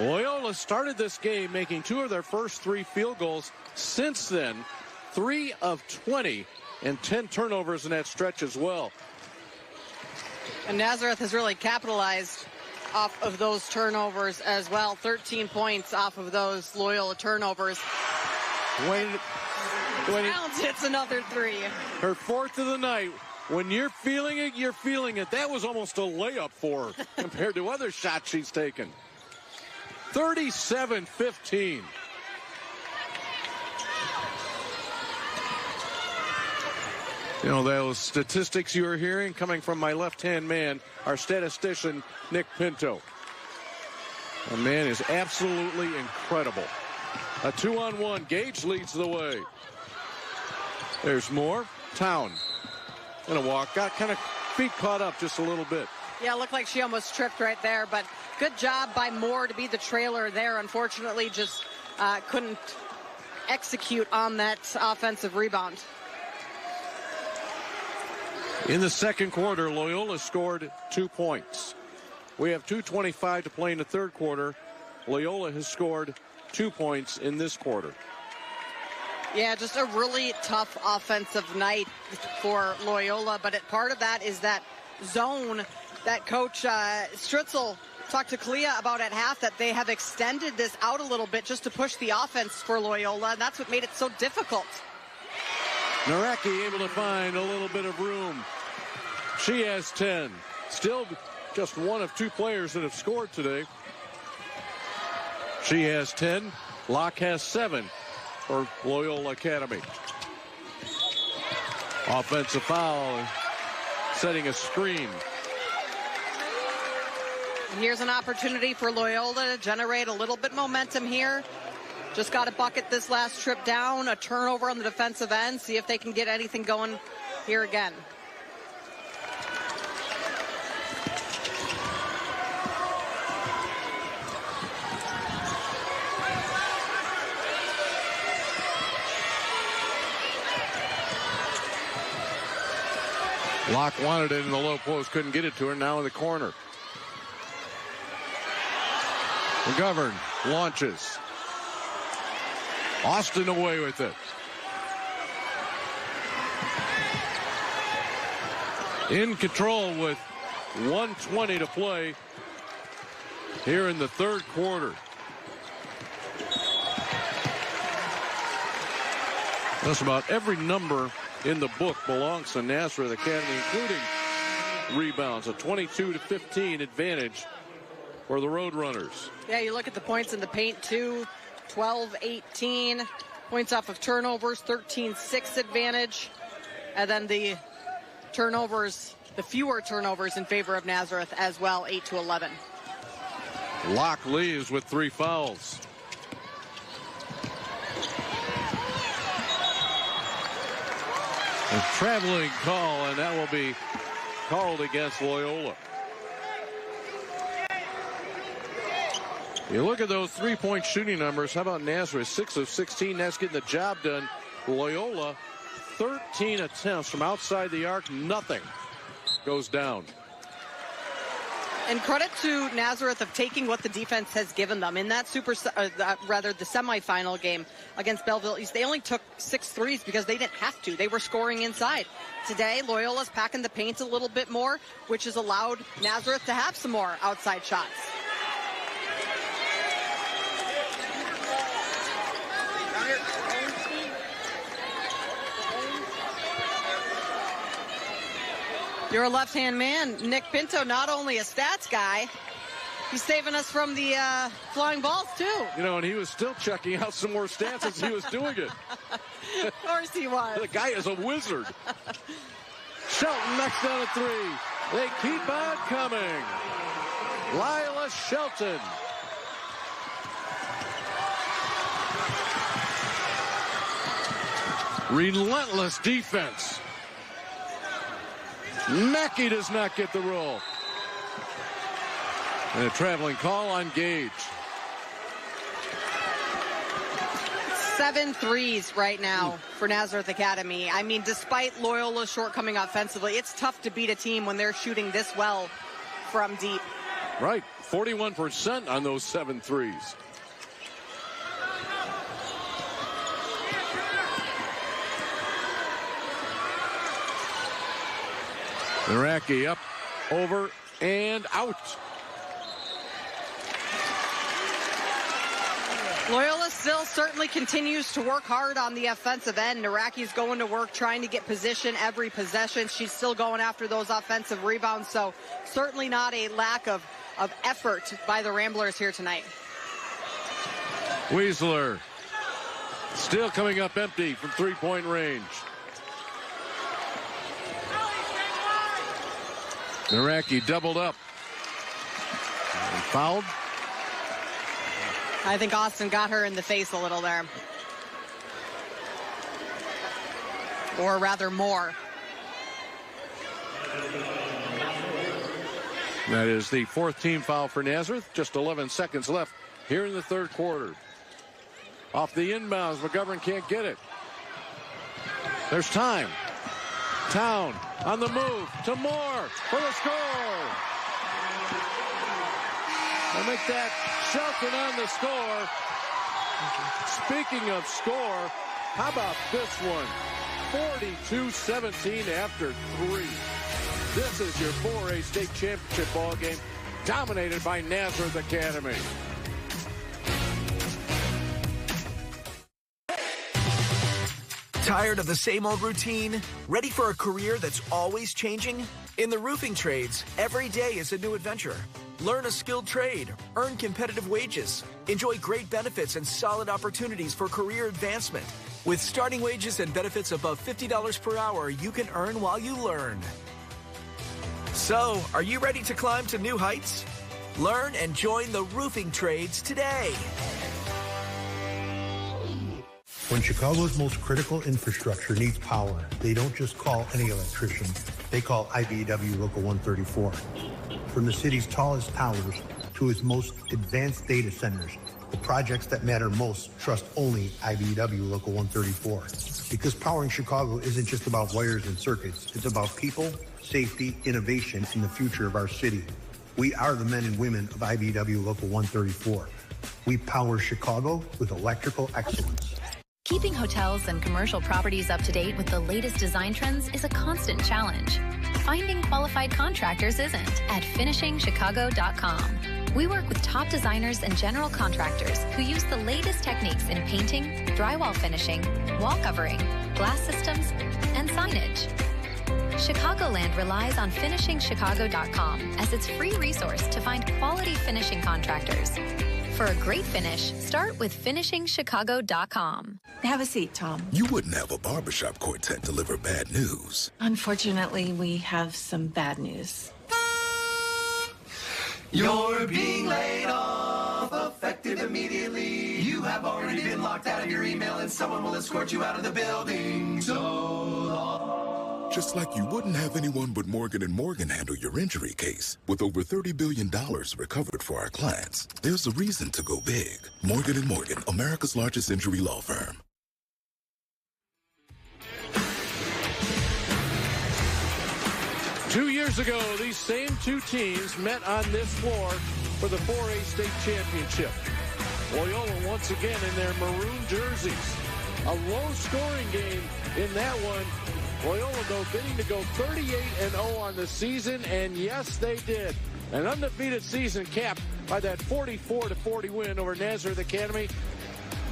Loyola started this game making 2 of their first 3 field goals. Since then, 3 of 20 and 10 turnovers in that stretch as well. And Nazareth has really capitalized off of those turnovers as well. 13 points off of those Loyola turnovers. Dwayne Townes hits another 3. Her 4th of the night. When you're feeling it, you're feeling it. That was almost a layup for her compared to other shots she's taken. 37-15. You know, those statistics you were hearing coming from my left-hand man, our statistician, Nick Pinto. The man is absolutely incredible. A 2-on-1. Gage leads the way. There's more. Towne. And a walk. Got kind of feet caught up just a little bit. Yeah, it looked like she almost tripped right there, but good job by Moore to be the trailer there. Unfortunately, just couldn't execute on that offensive rebound. In the second quarter, Loyola scored 2 points. We have 2:25 to play in the third quarter. Loyola has scored 2 points in this quarter. Yeah, just a really tough offensive night for Loyola, but part of that is that zone that Coach Stritzel talked to Kalia about at half, that they have extended this out a little bit just to push the offense for Loyola, and that's what made it so difficult. Naraki able to find a little bit of room. She has 10. Still just one of 2 players that have scored today. She has 10. Locke has 7 for Loyola Academy. Offensive foul, setting a screen. And here's an opportunity for Loyola to generate a little bit momentum here. Just got a bucket this last trip down, a turnover on the defensive end. See if they can get anything going here again. Locke wanted it in the low post, couldn't get it to her. Now in the corner. McGovern launches. Austin away with it. In control with 1:20 to play here in the third quarter. Just about every number in the book belongs to Nazareth Academy, including rebounds. A 22-15 advantage for the Roadrunners. Yeah, you look at the points in the paint too. 12-18 points off of turnovers, 13-6 advantage, and then the turnovers the fewer turnovers in favor of Nazareth as well, 8-11. Locke leaves with 3 fouls. A traveling call, and that will be called against Loyola. You look at those 3-point shooting numbers. How about Nazareth? 6 of 16. That's getting the job done. Loyola, 13 attempts from outside the arc. Nothing goes down. And credit to Nazareth of taking what the defense has given them. In that the semifinal game against Belleville East, they only took 6 threes because they didn't have to. They were scoring inside. Today, Loyola's packing the paint a little bit more, which has allowed Nazareth to have some more outside shots. Your left-hand man, Nick Pinto, not only a stats guy, he's saving us from the flying balls, too. You know, and he was still checking out some more stats as he was doing it. Of course he was. The guy is a wizard. Shelton knocks down a 3. They keep on coming. Lila Shelton. Relentless defense. Mackey does not get the roll. And a traveling call on Gage. 7 threes right now for Nazareth Academy. I mean, despite Loyola's shortcoming offensively, it's tough to beat a team when they're shooting this well from deep. Right, 41% on those 7 threes. Naraki up, over, and out. Loyola still certainly continues to work hard on the offensive end. Naraki's going to work trying to get position every possession. She's still going after those offensive rebounds, so certainly not a lack of effort by the Ramblers here tonight. Weisler still coming up empty from 3-point range. Naraki doubled up and fouled. I think Austin got her in the face a little there. Or rather more. That is the 4th team foul for Nazareth. Just 11 seconds left here in the 3rd quarter. Off the inbounds, McGovern can't get it. There's time. Towne on the move to Moore for the score. I'll make that Shelton on the score. Speaking of score, how about this one? 42-17 after 3. This is your 4A state championship ball game, dominated by Nazareth Academy. Tired of the same old routine? Ready for a career that's always changing? In the roofing trades, every day is a new adventure. Learn a skilled trade, earn competitive wages, enjoy great benefits and solid opportunities for career advancement. With starting wages and benefits above $50 per hour, you can earn while you learn. So, are you ready to climb to new heights? Learn and join the roofing trades today. When Chicago's most critical infrastructure needs power, they don't just call any electrician. They call IBEW Local 134. From the city's tallest towers to its most advanced data centers, the projects that matter most trust only IBEW Local 134. Because powering Chicago isn't just about wires and circuits. It's about people, safety, innovation, and the future of our city. We are the men and women of IBEW Local 134. We power Chicago with electrical excellence. Keeping hotels and commercial properties up to date with the latest design trends is a constant challenge. Finding qualified contractors isn't at finishingchicago.com. We work with top designers and general contractors who use the latest techniques in painting, drywall finishing, wall covering, glass systems, and signage. Chicagoland relies on finishingchicago.com as its free resource to find quality finishing contractors. For a great finish, start with finishingchicago.com. Have a seat, Tom. You wouldn't have a barbershop quartet deliver bad news. Unfortunately, we have some bad news. You're being laid off, effective immediately. You have already been locked out of your email and someone will escort you out of the building. So long. Just like you wouldn't have anyone but Morgan & Morgan handle your injury case. With over $30 billion recovered for our clients, there's a reason to go big. Morgan & Morgan, America's largest injury law firm. Two years ago, these same two teams met on this floor for the 4A state championship. Loyola once again in their maroon jerseys. A low-scoring game in that one. Loyola, though, bidding to go 38-0 on the season, and yes, they did. An undefeated season capped by that 44-40 win over Nazareth Academy.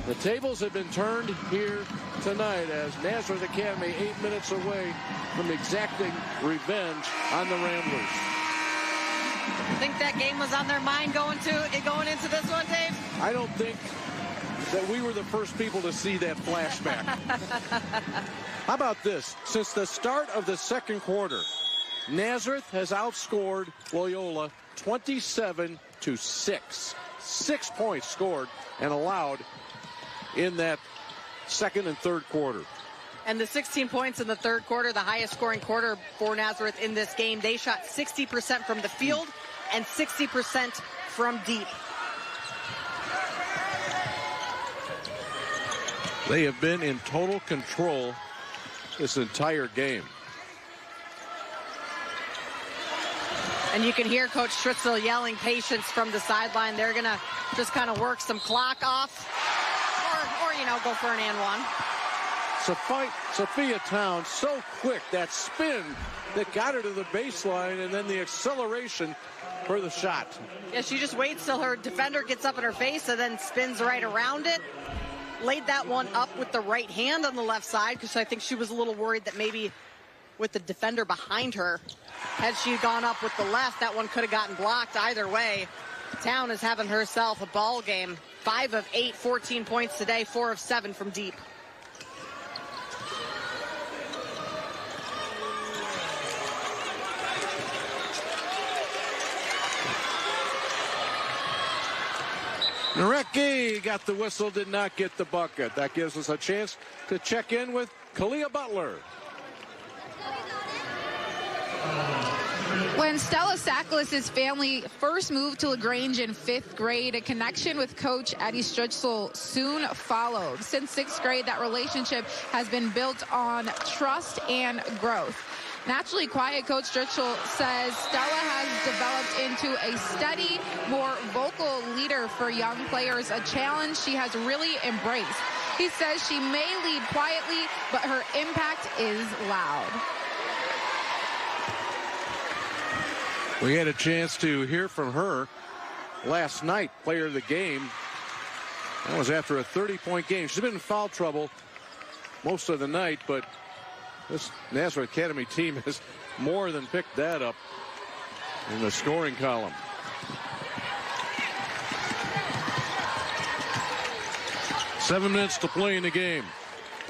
The tables have been turned here tonight as Nazareth Academy 8 minutes away from exacting revenge on the Ramblers. I think that game was on their mind going into this one, Dave? I don't think that we were the first people to see that flashback. How about this? Since the start of the second quarter, Nazareth has outscored Loyola 27-6. 6 points scored and allowed in that second and third quarter. And the 16 points in the third quarter, the highest scoring quarter for Nazareth in this game. They shot 60% from the field and 60% from deep. They have been in total control this entire game. And you can hear Coach Stritzel yelling patience from the sideline. They're going to just kind of work some clock off or you know, go for an and one. Sophia Towne, so quick, that spin that got her to the baseline, and then the acceleration for the shot. Yeah, she just waits till her defender gets up in her face and then spins right around it. Laid that one up with the right hand on the left side because I think she was a little worried that maybe with the defender behind her, had she gone up with the left, that one could have gotten blocked either way. Towne is having herself a ball game. 5 of 8, 14 points today, 4 of 7 from deep. Narecki got the whistle, did not get the bucket. That gives us a chance to check in with Kalia Butler. When Stella Sacklis's family first moved to LaGrange in 5th grade, a connection with Coach Eddie Stritzel soon followed. Since 6th grade, that relationship has been built on trust and growth. Naturally quiet, Coach Stritzel says Stella has developed into a steady, more vocal leader for young players, a challenge she has really embraced. He says she may lead quietly, but her impact is loud. We had a chance to hear from her last night, player of the game. That was after a 30-point game. She's been in foul trouble most of the night, but this Nazareth Academy team has more than picked that up in the scoring column. Seven minutes to play in the game.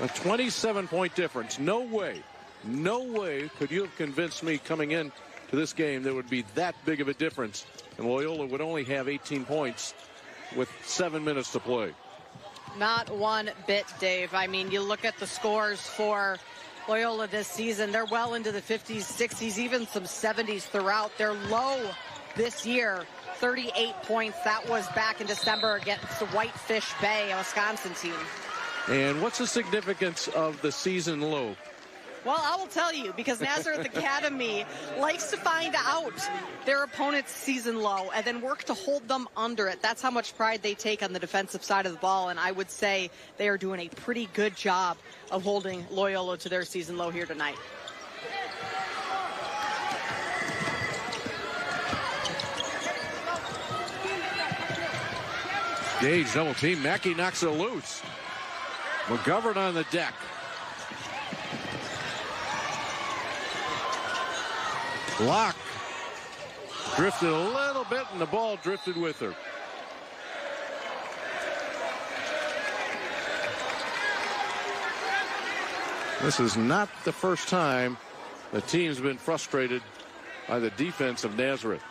A 27-point difference. No way could you have convinced me coming in to this game there would be that big of a difference, and Loyola would only have 18 points with 7 minutes to play. Not one bit, Dave. I mean, you look at the scores for Loyola this season, they're well into the 50s, 60s, even some 70s throughout. They're low this year, 38 points. That was back in December against the Whitefish Bay, a Wisconsin team. And what's the significance of the season low? Well, I will tell you, because Nazareth Academy likes to find out their opponent's season low and then work to hold them under it. That's how much pride they take on the defensive side of the ball, and I would say they are doing a pretty good job of holding Loyola to their season low here tonight. Gage double team. Mackey knocks it loose. McGovern on the deck. Block drifted a little bit, and the ball drifted with her. This is not the first time the team's been frustrated by the defense of Nazareth.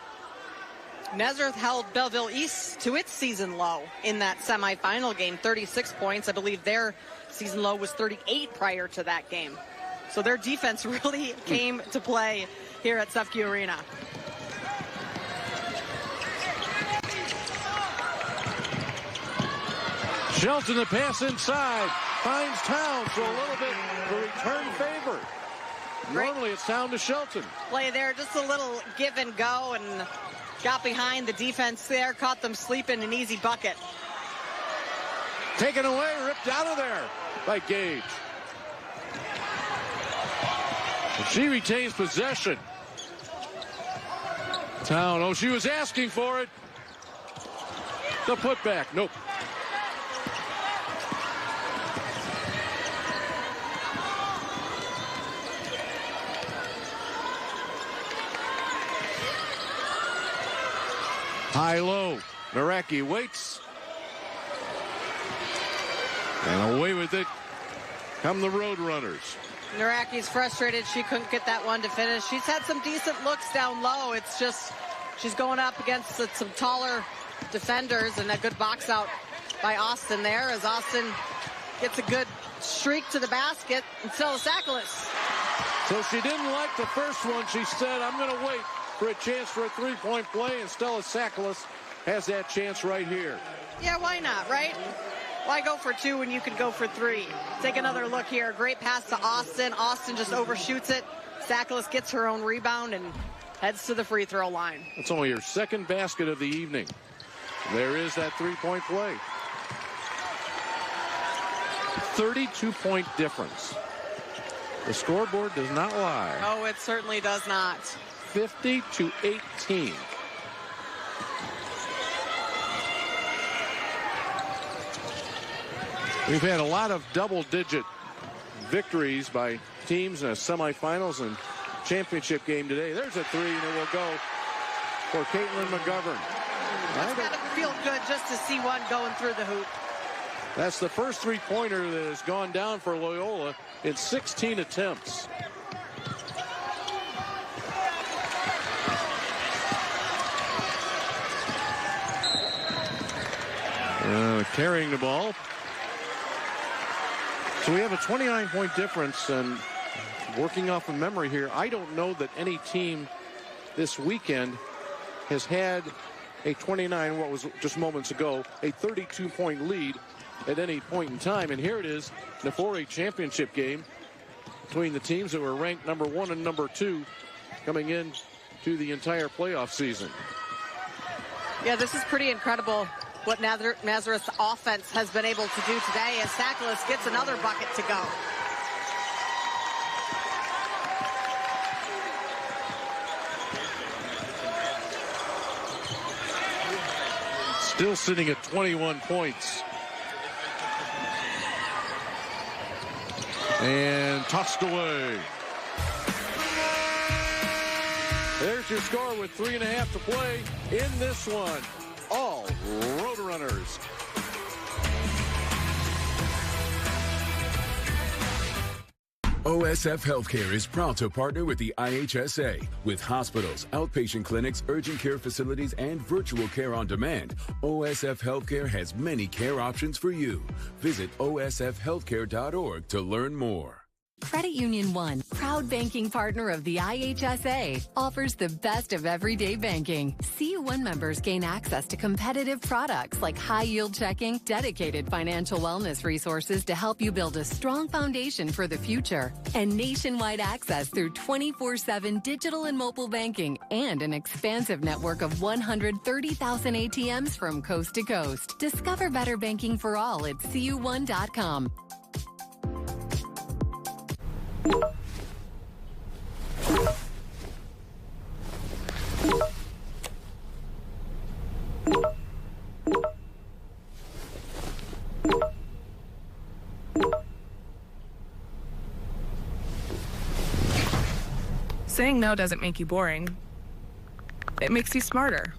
Nazareth held Belleville East to its season low in that semifinal game, 36 points. I believe their season low was 38 prior to that game. So their defense really came to play here at Suffolk Arena. Shelton, the pass inside, finds Towne, so a little bit the return favor. Normally it's Towne to Shelton. Play there, just a little give and go, and got behind the defense there, caught them sleeping, an easy bucket. Taken away, ripped out of there by Gage. And she retains possession. Towne, oh, she was asking for it. The putback, nope. High-low. Naraki waits. And away with it come the Roadrunners. Naraki's frustrated. She couldn't get that one to finish. She's had some decent looks down low. It's just she's going up against some taller defenders, and a good box out by Austin there as Austin gets a good streak to the basket. And Stella Sakalas. So she didn't like the first one. She said, I'm going to wait for a chance for a three-point play, and Stella Sakalas has that chance right here. Yeah, why not, right? Why go for two when you can go for three? Take another look here. Great pass to Austin. Austin just overshoots it. Sakalas gets her own rebound and heads to the free throw line. It's only her second basket of the evening. There is that three-point play. 32-point difference. The scoreboard does not lie. Oh, it certainly does not. 50-18. We've had a lot of double-digit victories by teams in the semifinals and championship game today. There's a three, and it will go for Caitlin McGovern. It's got to feel good just to see one going through the hoop. That's the first three-pointer that has gone down for Loyola in 16 attempts. Carrying the ball. So we have a 29-point difference, and working off of memory here, I don't know that any team this weekend has had a 29, what was just moments ago, a 32-point lead at any point in time. And here it is, the 4A championship game between the teams that were ranked number 1 and number 2 coming in to the entire playoff season. Yeah, this is pretty incredible what Nazareth's offense has been able to do today as Sakalas gets another bucket to go. Still sitting at 21 points. And tossed away. There's your score with 3.5 to play in this one. All Roadrunners. OSF Healthcare is proud to partner with the IHSA. With hospitals, outpatient clinics, urgent care facilities, and virtual care on demand, OSF Healthcare has many care options for you. Visit osfhealthcare.org to learn more. Credit Union One, proud banking partner of the IHSA, offers the best of everyday banking. CU1 members gain access to competitive products like high-yield checking, dedicated financial wellness resources to help you build a strong foundation for the future, and nationwide access through 24/7 digital and mobile banking and an expansive network of 130,000 ATMs from coast to coast. Discover better banking for all at cu1.com. Saying no doesn't make you boring. It makes you smarter.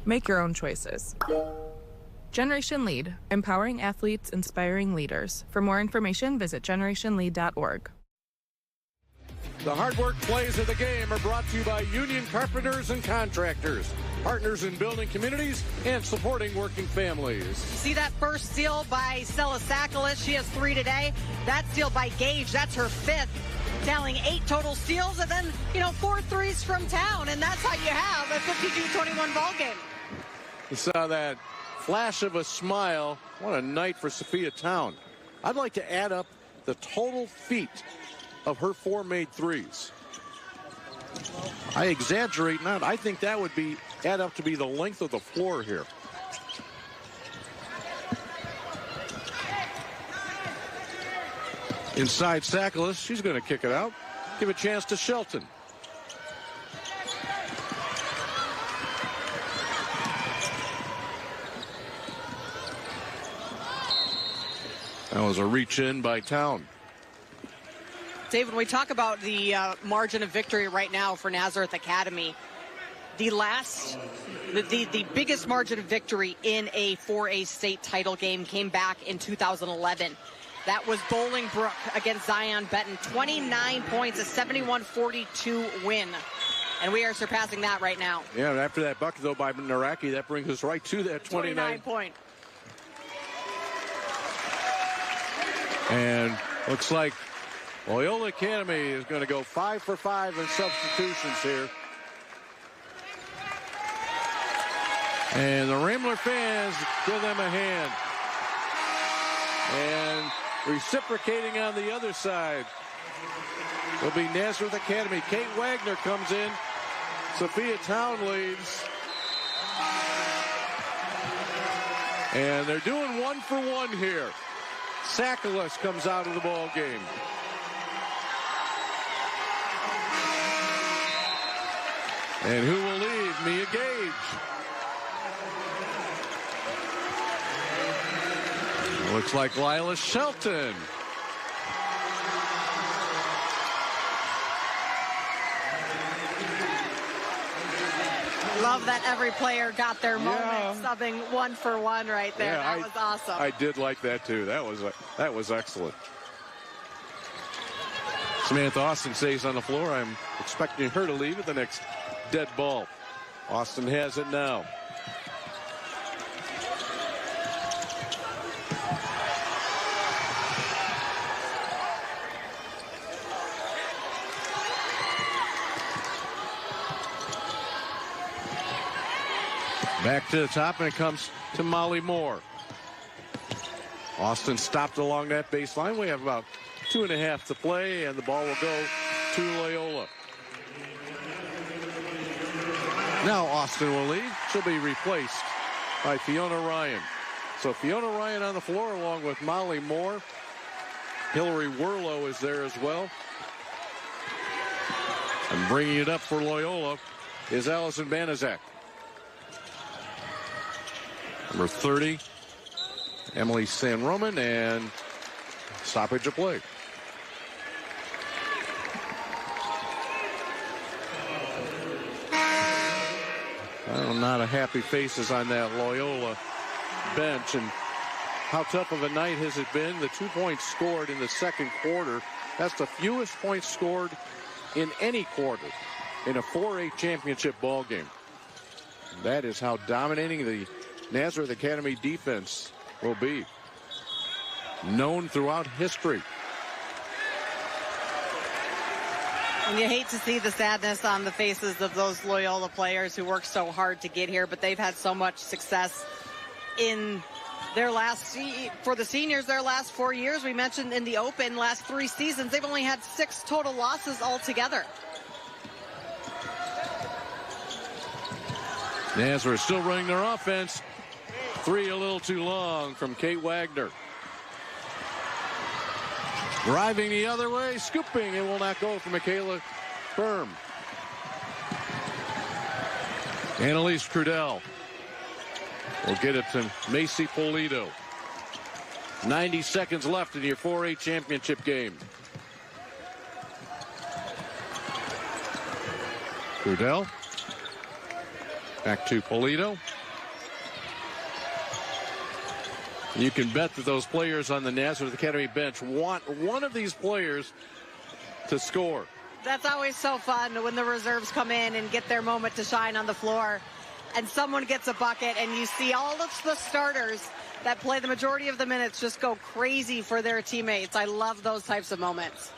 Make your own choices. Generation Lead, empowering athletes, inspiring leaders. For more information, visit generationlead.org. The hard work plays of the game are brought to you by Union Carpenters and Contractors, partners in building communities and supporting working families. See that first steal by Stella Sakalis? She has 3 today. That steal by Gage, that's her 5th. Tallying 8 total steals, and then, 4 threes from Towne, and that's how you have a 52-21 ball game. You saw that flash of a smile. What a night for Sophia Towne. I'd like to add up the total feet of her 4 made threes. I exaggerate not. I think that would add up to be the length of the floor here. Inside Sakalis, she's going to kick it out. Give a chance to Shelton. That was a reach in by Towne. David, when we talk about the margin of victory right now for Nazareth Academy, the biggest margin of victory in a 4A state title game came back in 2011. That was Bolingbrook against Zion Benton. 29 points, a 71-42 win. And we are surpassing that right now. Yeah, and after that bucket, though, by Naraki, that brings us right to that 29 point. And looks like Loyola Academy is going to go 5 for 5 in substitutions here. And the Rambler fans give them a hand. And reciprocating on the other side will be Nazareth Academy. Kate Wagner comes in. Sophia Towne leads. And they're doing 1 for 1 here. Sakalis comes out of the ball game. And who will lead? Mia Gage. Looks like Lila Shelton. Love that every player got their moment, subbing 1 for 1 right there. Yeah, that was awesome. I did like that too. That was excellent. Samantha Austin stays on the floor. I'm expecting her to leave at the next dead ball. Austin has it now. Back to the top, and it comes to Molly Moore. Austin stopped along that baseline. We have about 2.5 to play, and the ball will go to Loyola. Now Austin will lead. She'll be replaced by Fiona Ryan. So Fiona Ryan on the floor along with Molly Moore. Hillary Werlow is there as well. And bringing it up for Loyola is Allison Banaszak. Number 30, Emily San Roman, and stoppage of play. Well, not a happy faces on that Loyola bench. And how tough of a night has it been? The 2 points scored in the second quarter. That's the fewest points scored in any quarter in a 4A championship ball game. That is how dominating the Nazareth Academy defense will be. Known throughout history. And you hate to see the sadness on the faces of those Loyola players who worked so hard to get here, but they've had so much success in their for the seniors, their last 4 years. We mentioned in the Open, last 3 seasons, they've only had 6 total losses altogether. Nazareth still running their offense. 3 a little too long from Kate Wagner. Driving the other way, scooping. It will not go for Michaela Firm. Annalise Crudell will get it to Macy Polito. 90 seconds left in your 4A championship game. Crudell. Back to Polito. You can bet that those players on the Nazareth Academy bench want one of these players to score. That's always so fun when the reserves come in and get their moment to shine on the floor and someone gets a bucket and you see all of the starters that play the majority of the minutes just go crazy for their teammates. I love those types of moments.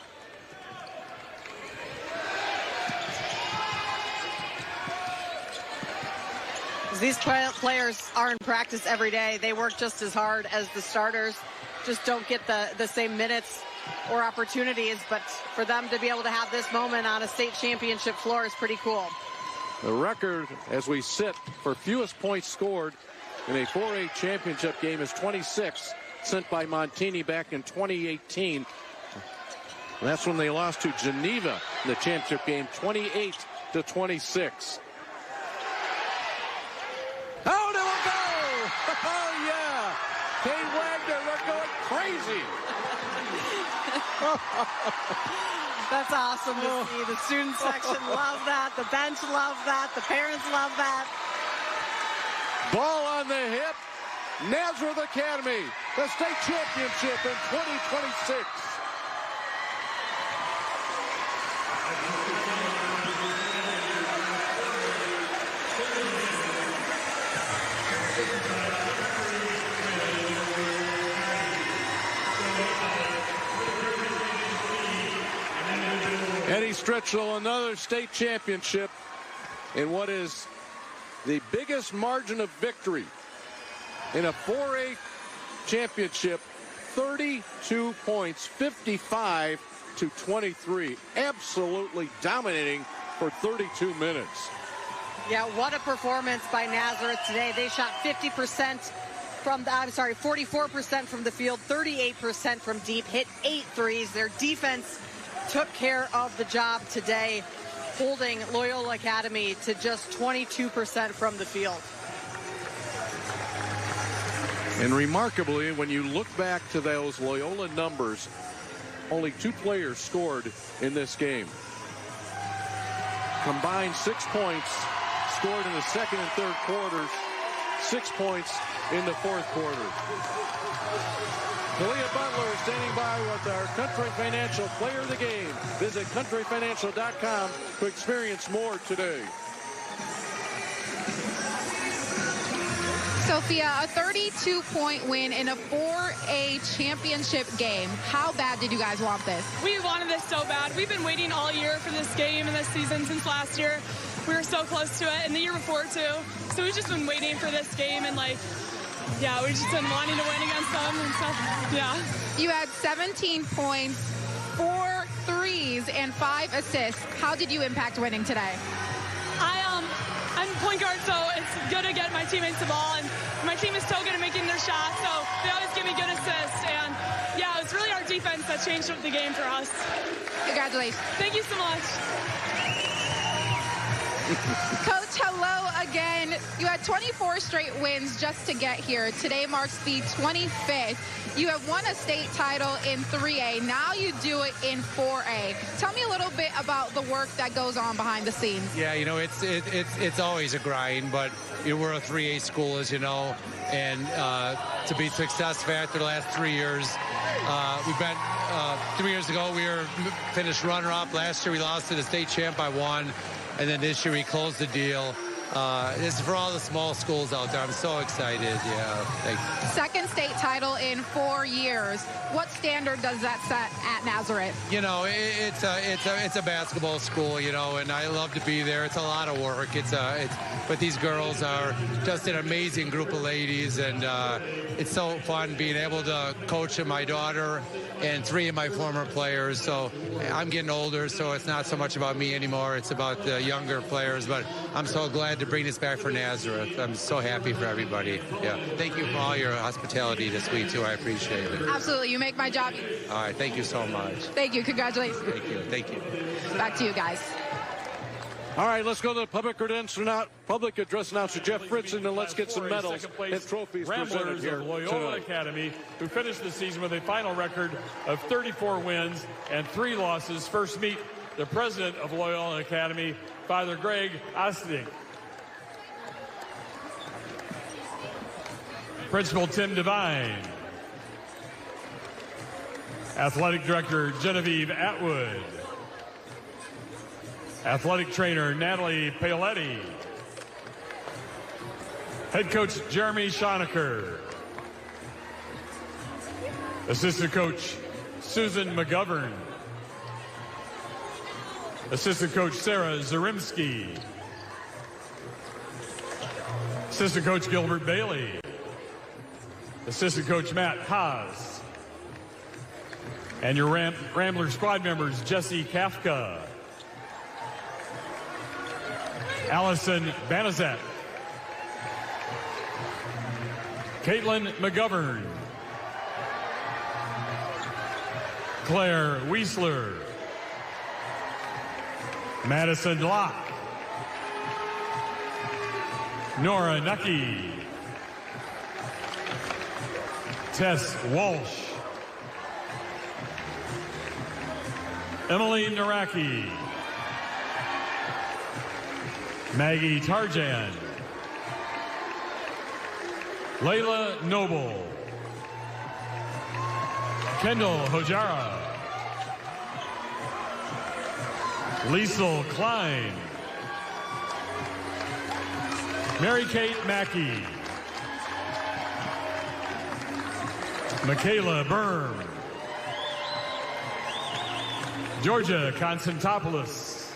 These players are in practice every day. They work just as hard as the starters, just don't get the same minutes or opportunities, but for them to be able to have this moment on a state championship floor is pretty cool. The record as we sit for fewest points scored in a 4A championship game is 26, sent by Montini back in 2018. That's when they lost to Geneva in the championship game, 28-26. How did it go? Oh, yeah. Kate Wagner, they're going crazy. That's awesome to see. The student section love that. The bench love that. The parents love that. Ball on the hip. Nazareth Academy, the state championship in 2026. Eddie Stritchell, another state championship in what is the biggest margin of victory in a 4A championship, 32 points, 55-23. Absolutely dominating for 32 minutes. Yeah, what a performance by Nazareth today. They shot 44% from the field, 38% from deep, hit 8 threes. Their defense took care of the job today, holding Loyola Academy to just 22% from the field. And remarkably, when you look back to those Loyola numbers, only 2 players scored in this game. Combined 6 points scored in the second and third quarters, 6 points in the fourth quarter. Kalia Butler standing by with our Country Financial Player of the Game. Visit countryfinancial.com to experience more today. Sophia, a 32-point win in a 4A championship game. How bad did you guys want this? We wanted this so bad. We've been waiting all year for this game and this season since last year. We were so close to it, and the year before too. So we've just been waiting for this game, and yeah, we've just been wanting to win against them and stuff. Yeah. You had 17 points, 4 threes, and 5 assists. How did you impact winning today? I'm point guard, so it's good to get my teammates the ball, and my team is so good at making their shots, so they always give me good assists, and yeah, it's really our defense that changed the game for us. Congratulations. Thank you so much. Coach, hello again. You had 24 straight wins just to get here. Today marks the 25th. You have won a state title in 3A. Now you do it in 4A. Tell me a little bit about the work that goes on behind the scenes. Yeah, it's always a grind, but we're a 3A school, as you know, and to be successful after the last 3 years, we've been 3 years ago we finished runner-up. Last year we lost to the state champ by 1. And then this year we closed the deal. This is for all the small schools out there. I'm so excited. Yeah. Second state title in 4 years. What standard does that set at Nazareth? It's a basketball school, and I love to be there. It's a lot of work. But these girls are just an amazing group of ladies, and it's so fun being able to coach my daughter and 3 of my former players. So I'm getting older, so it's not so much about me anymore. It's about the younger players. But I'm so glad to bring this back for Nazareth. I'm so happy for everybody. Yeah. Thank you for all your hospitality this week, too. I appreciate it. Absolutely. You make my job easy. All right. Thank you so much. Thank you. Congratulations. Thank you. Back to you guys. All right, let's go to the public address announcer Jeff Fritzen, and let's get some medals and trophies presented here of Loyola Academy, who finished the season with a final record of 34 wins and 3 losses. First meet the president of Loyola Academy, Father Greg Ostink. Principal Tim Devine. Athletic Director Genevieve Atwood. Athletic trainer Natalie Paoletti. Head coach Jeremy Schoenecker. Assistant coach Susan McGovern. Assistant coach Sarah Zarimski. Assistant coach Gilbert Bailey. Assistant coach Matt Haas. And your Rambler squad members, Jesse Kafka, Allison Banazak, Caitlin McGovern, Claire Wiesler, Madison Locke, Nora Nucky, Tess Walsh, Emily Naraki, Maggie Tarjan, Layla Noble, Kendall Hojara, Liesel Klein, Mary Kate Mackey, Michaela Berm, Georgia Constantopoulos,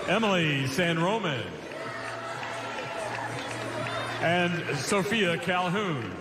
Emily San Roman, and Sophia Calhoun.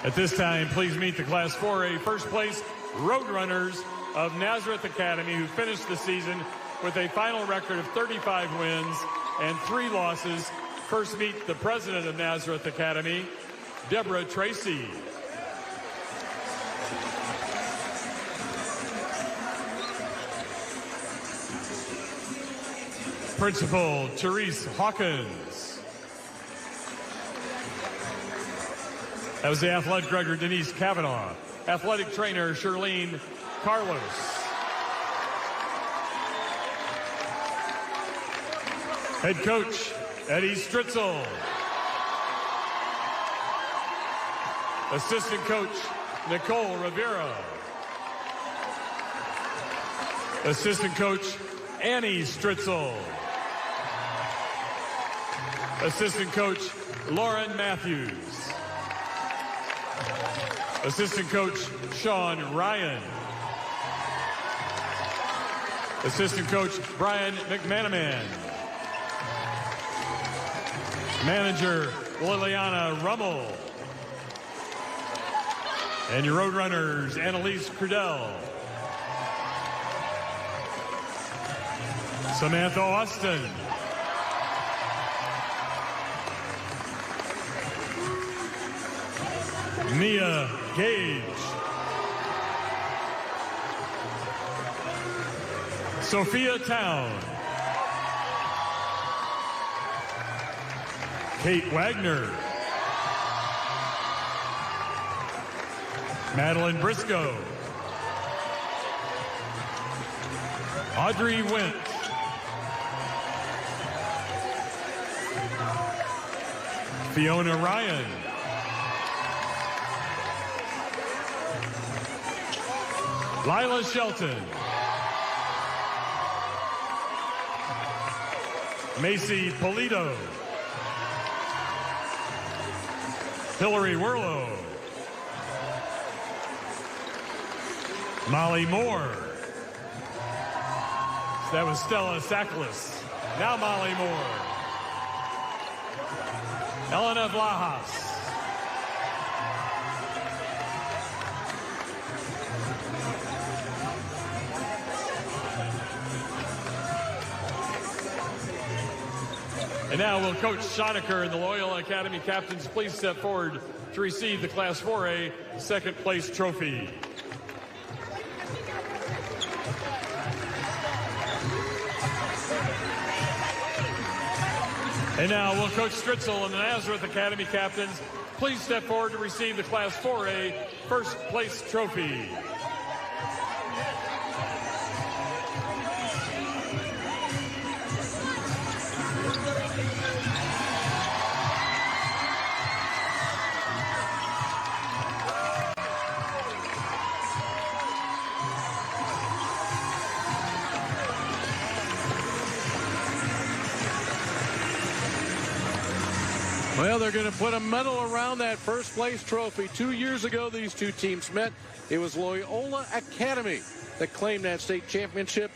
At this time, please meet the Class 4A first place Roadrunners of Nazareth Academy, who finished the season with a final record of 35 wins and 3 losses. First meet the president of Nazareth Academy, Deborah Tracy. Principal Therese Hawkins. That was the athletic director, Denise Kavanaugh. Athletic trainer, Shirlene Carlos. Head coach, Eddie Stritzel. Assistant coach, Nicole Rivera. Assistant coach, Annie Stritzel. Assistant coach, Lauren Matthews. Assistant coach, Sean Ryan. Assistant coach, Brian McManaman. Manager, Liliana Rummel. And your Roadrunners, Annalise Crudell. Samantha Austin. Mia Gage. Sophia Towne. Kate Wagner. Madeline Briscoe. Audrey Went. Fiona Ryan. Lila Shelton. Macy Polito. Hillary Werlow. Molly Moore. That was Stella Sacklis. Now Molly Moore. Elena Vlahas. And now will Coach Schoenecker and the Loyola Academy captains please step forward to receive the Class 4A second place trophy. And now will Coach Stritzel and the Nazareth Academy captains please step forward to receive the Class 4A first place trophy. Well, they're going to put a medal around that first place trophy. 2 years ago, these two teams met. It was Loyola Academy that claimed that state championship.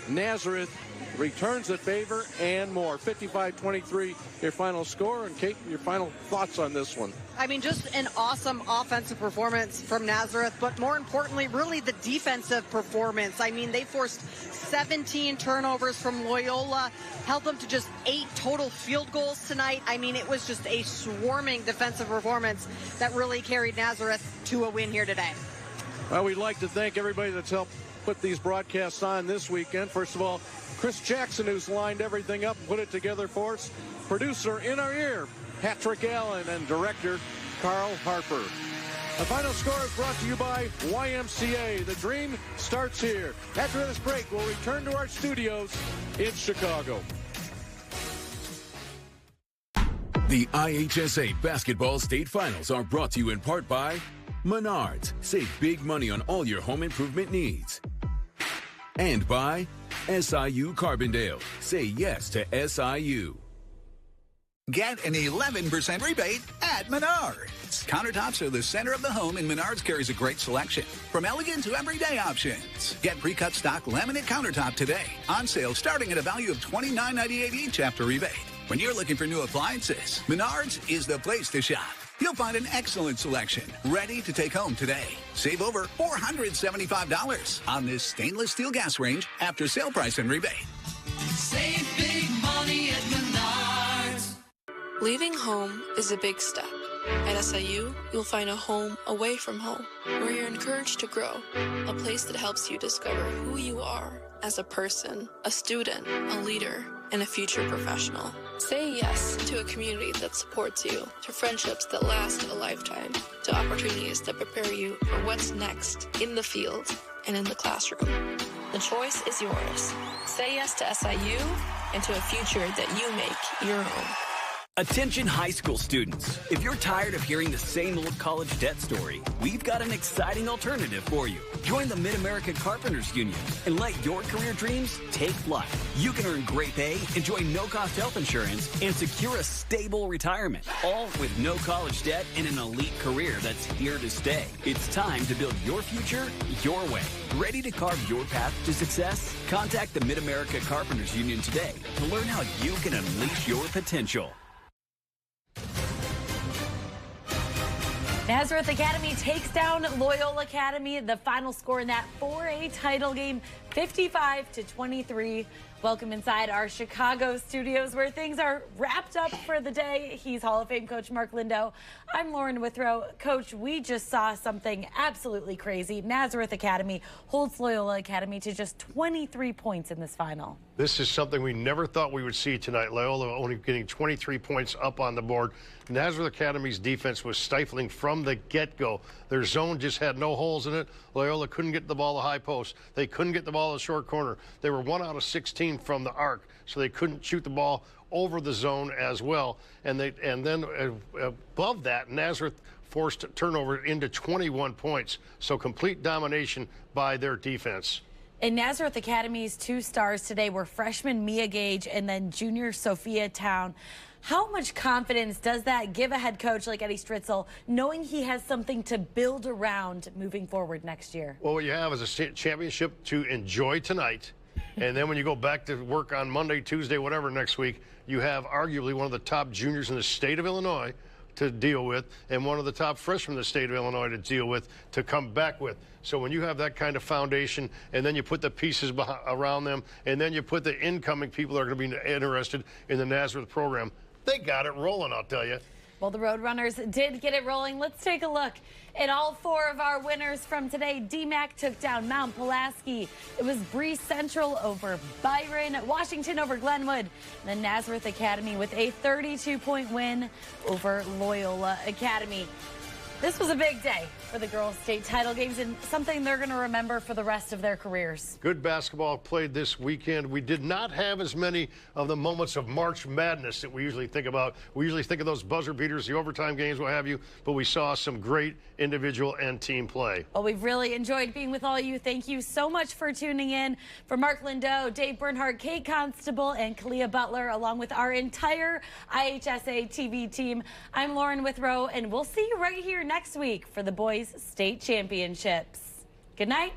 Nazareth returns the favor and more. 55-23, your final score. And Kate, your final thoughts on this one. I mean, just an awesome offensive performance from Nazareth, but more importantly, really the defensive performance. I mean, they forced 17 turnovers from Loyola, held them to just 8 total field goals tonight. I mean, it was just a swarming defensive performance that really carried Nazareth to a win here today. Well, we'd like to thank everybody that's helped put these broadcasts on this weekend. First of all, Chris Jackson, who's lined everything up and put it together for us. Producer in our ear, Patrick Allen, and director Carl Harper. The final score is brought to you by YMCA. The dream starts here. After this break, we'll return to our studios in Chicago. The IHSA Basketball State Finals are brought to you in part by Menards. Save big money on all your home improvement needs. And by SIU Carbondale. Say yes to SIU. Get an 11% rebate at Menards. Countertops are the center of the home, and Menards carries a great selection. From elegant to everyday options. Get pre-cut stock laminate countertop today. On sale starting at a value of $29.98 each after rebate. When you're looking for new appliances, Menards is the place to shop. You'll find an excellent selection ready to take home today. Save over $475 on this stainless steel gas range after sale price and rebate. Save big money at Menards. Leaving home is a big step. At SIU, you'll find a home away from home, where you're encouraged to grow, a place that helps you discover who you are as a person, a student, a leader, and a future professional. Say yes to a community that supports you, to friendships that last a lifetime, to opportunities that prepare you for what's next in the field and in the classroom. The choice is yours. Say yes to SIU and to a future that you make your own. Attention high school students. If you're tired of hearing the same old college debt story, we've got an exciting alternative for you. Join the Mid-America Carpenters Union and let your career dreams take flight. You can earn great pay, enjoy no-cost health insurance, and secure a stable retirement, all with no college debt and an elite career that's here to stay. It's time to build your future your way. Ready to carve your path to success? Contact the Mid-America Carpenters Union today to learn how you can unleash your potential. Nazareth Academy takes down Loyola Academy. The final score in that 4A title game, 55-23. Welcome inside our Chicago studios where things are wrapped up for the day. He's Hall of Fame coach Mark Lindo. I'm Lauren Withrow. Coach, we just saw something absolutely crazy. Nazareth Academy holds Loyola Academy to just 23 points in this final. This is something we never thought we would see tonight. Loyola only getting 23 points up on the board. Nazareth Academy's defense was stifling from the get-go. Their zone just had no holes in it. Loyola couldn't get the ball to high post. They couldn't get the ball to the short corner. They were 1 out of 16 from the arc, so they couldn't shoot the ball over the zone as well. And then above that, Nazareth forced turnover into 21 points. So complete domination by their defense. And Nazareth Academy's 2 stars today were freshman Mia Gage and then junior Sophia Towne. How much confidence does that give a head coach like Eddie Stritzel, knowing he has something to build around moving forward next year? Well, what you have is a championship to enjoy tonight. And then when you go back to work on Monday, Tuesday, whatever next week, you have arguably one of the top juniors in the state of Illinois to deal with and one of the top freshmen in the state of Illinois to deal with, to come back with. So when you have that kind of foundation and then you put the pieces around them and then you put the incoming people that are going to be interested in the Nazareth program, they got it rolling, I'll tell you. Well, the Roadrunners did get it rolling. Let's take a look at all 4 of our winners from today. DMAC took down Mount Pulaski. It was Bree Central over Byron, Washington over Glenwood, and then Nazareth Academy with a 32-point win over Loyola Academy. This was a big day for the girls' state title games and something they're going to remember for the rest of their careers. Good basketball played this weekend. We did not have as many of the moments of March Madness that we usually think about. We usually think of those buzzer beaters, the overtime games, what have you, but we saw some great individual and team play. Well, we've really enjoyed being with all you. Thank you so much for tuning in. For Mark Lindo, Dave Bernhardt, Kate Constable, and Kalia Butler, along with our entire IHSA TV team, I'm Lauren Withrow, and we'll see you right here next week for the boys' state championships. Good night.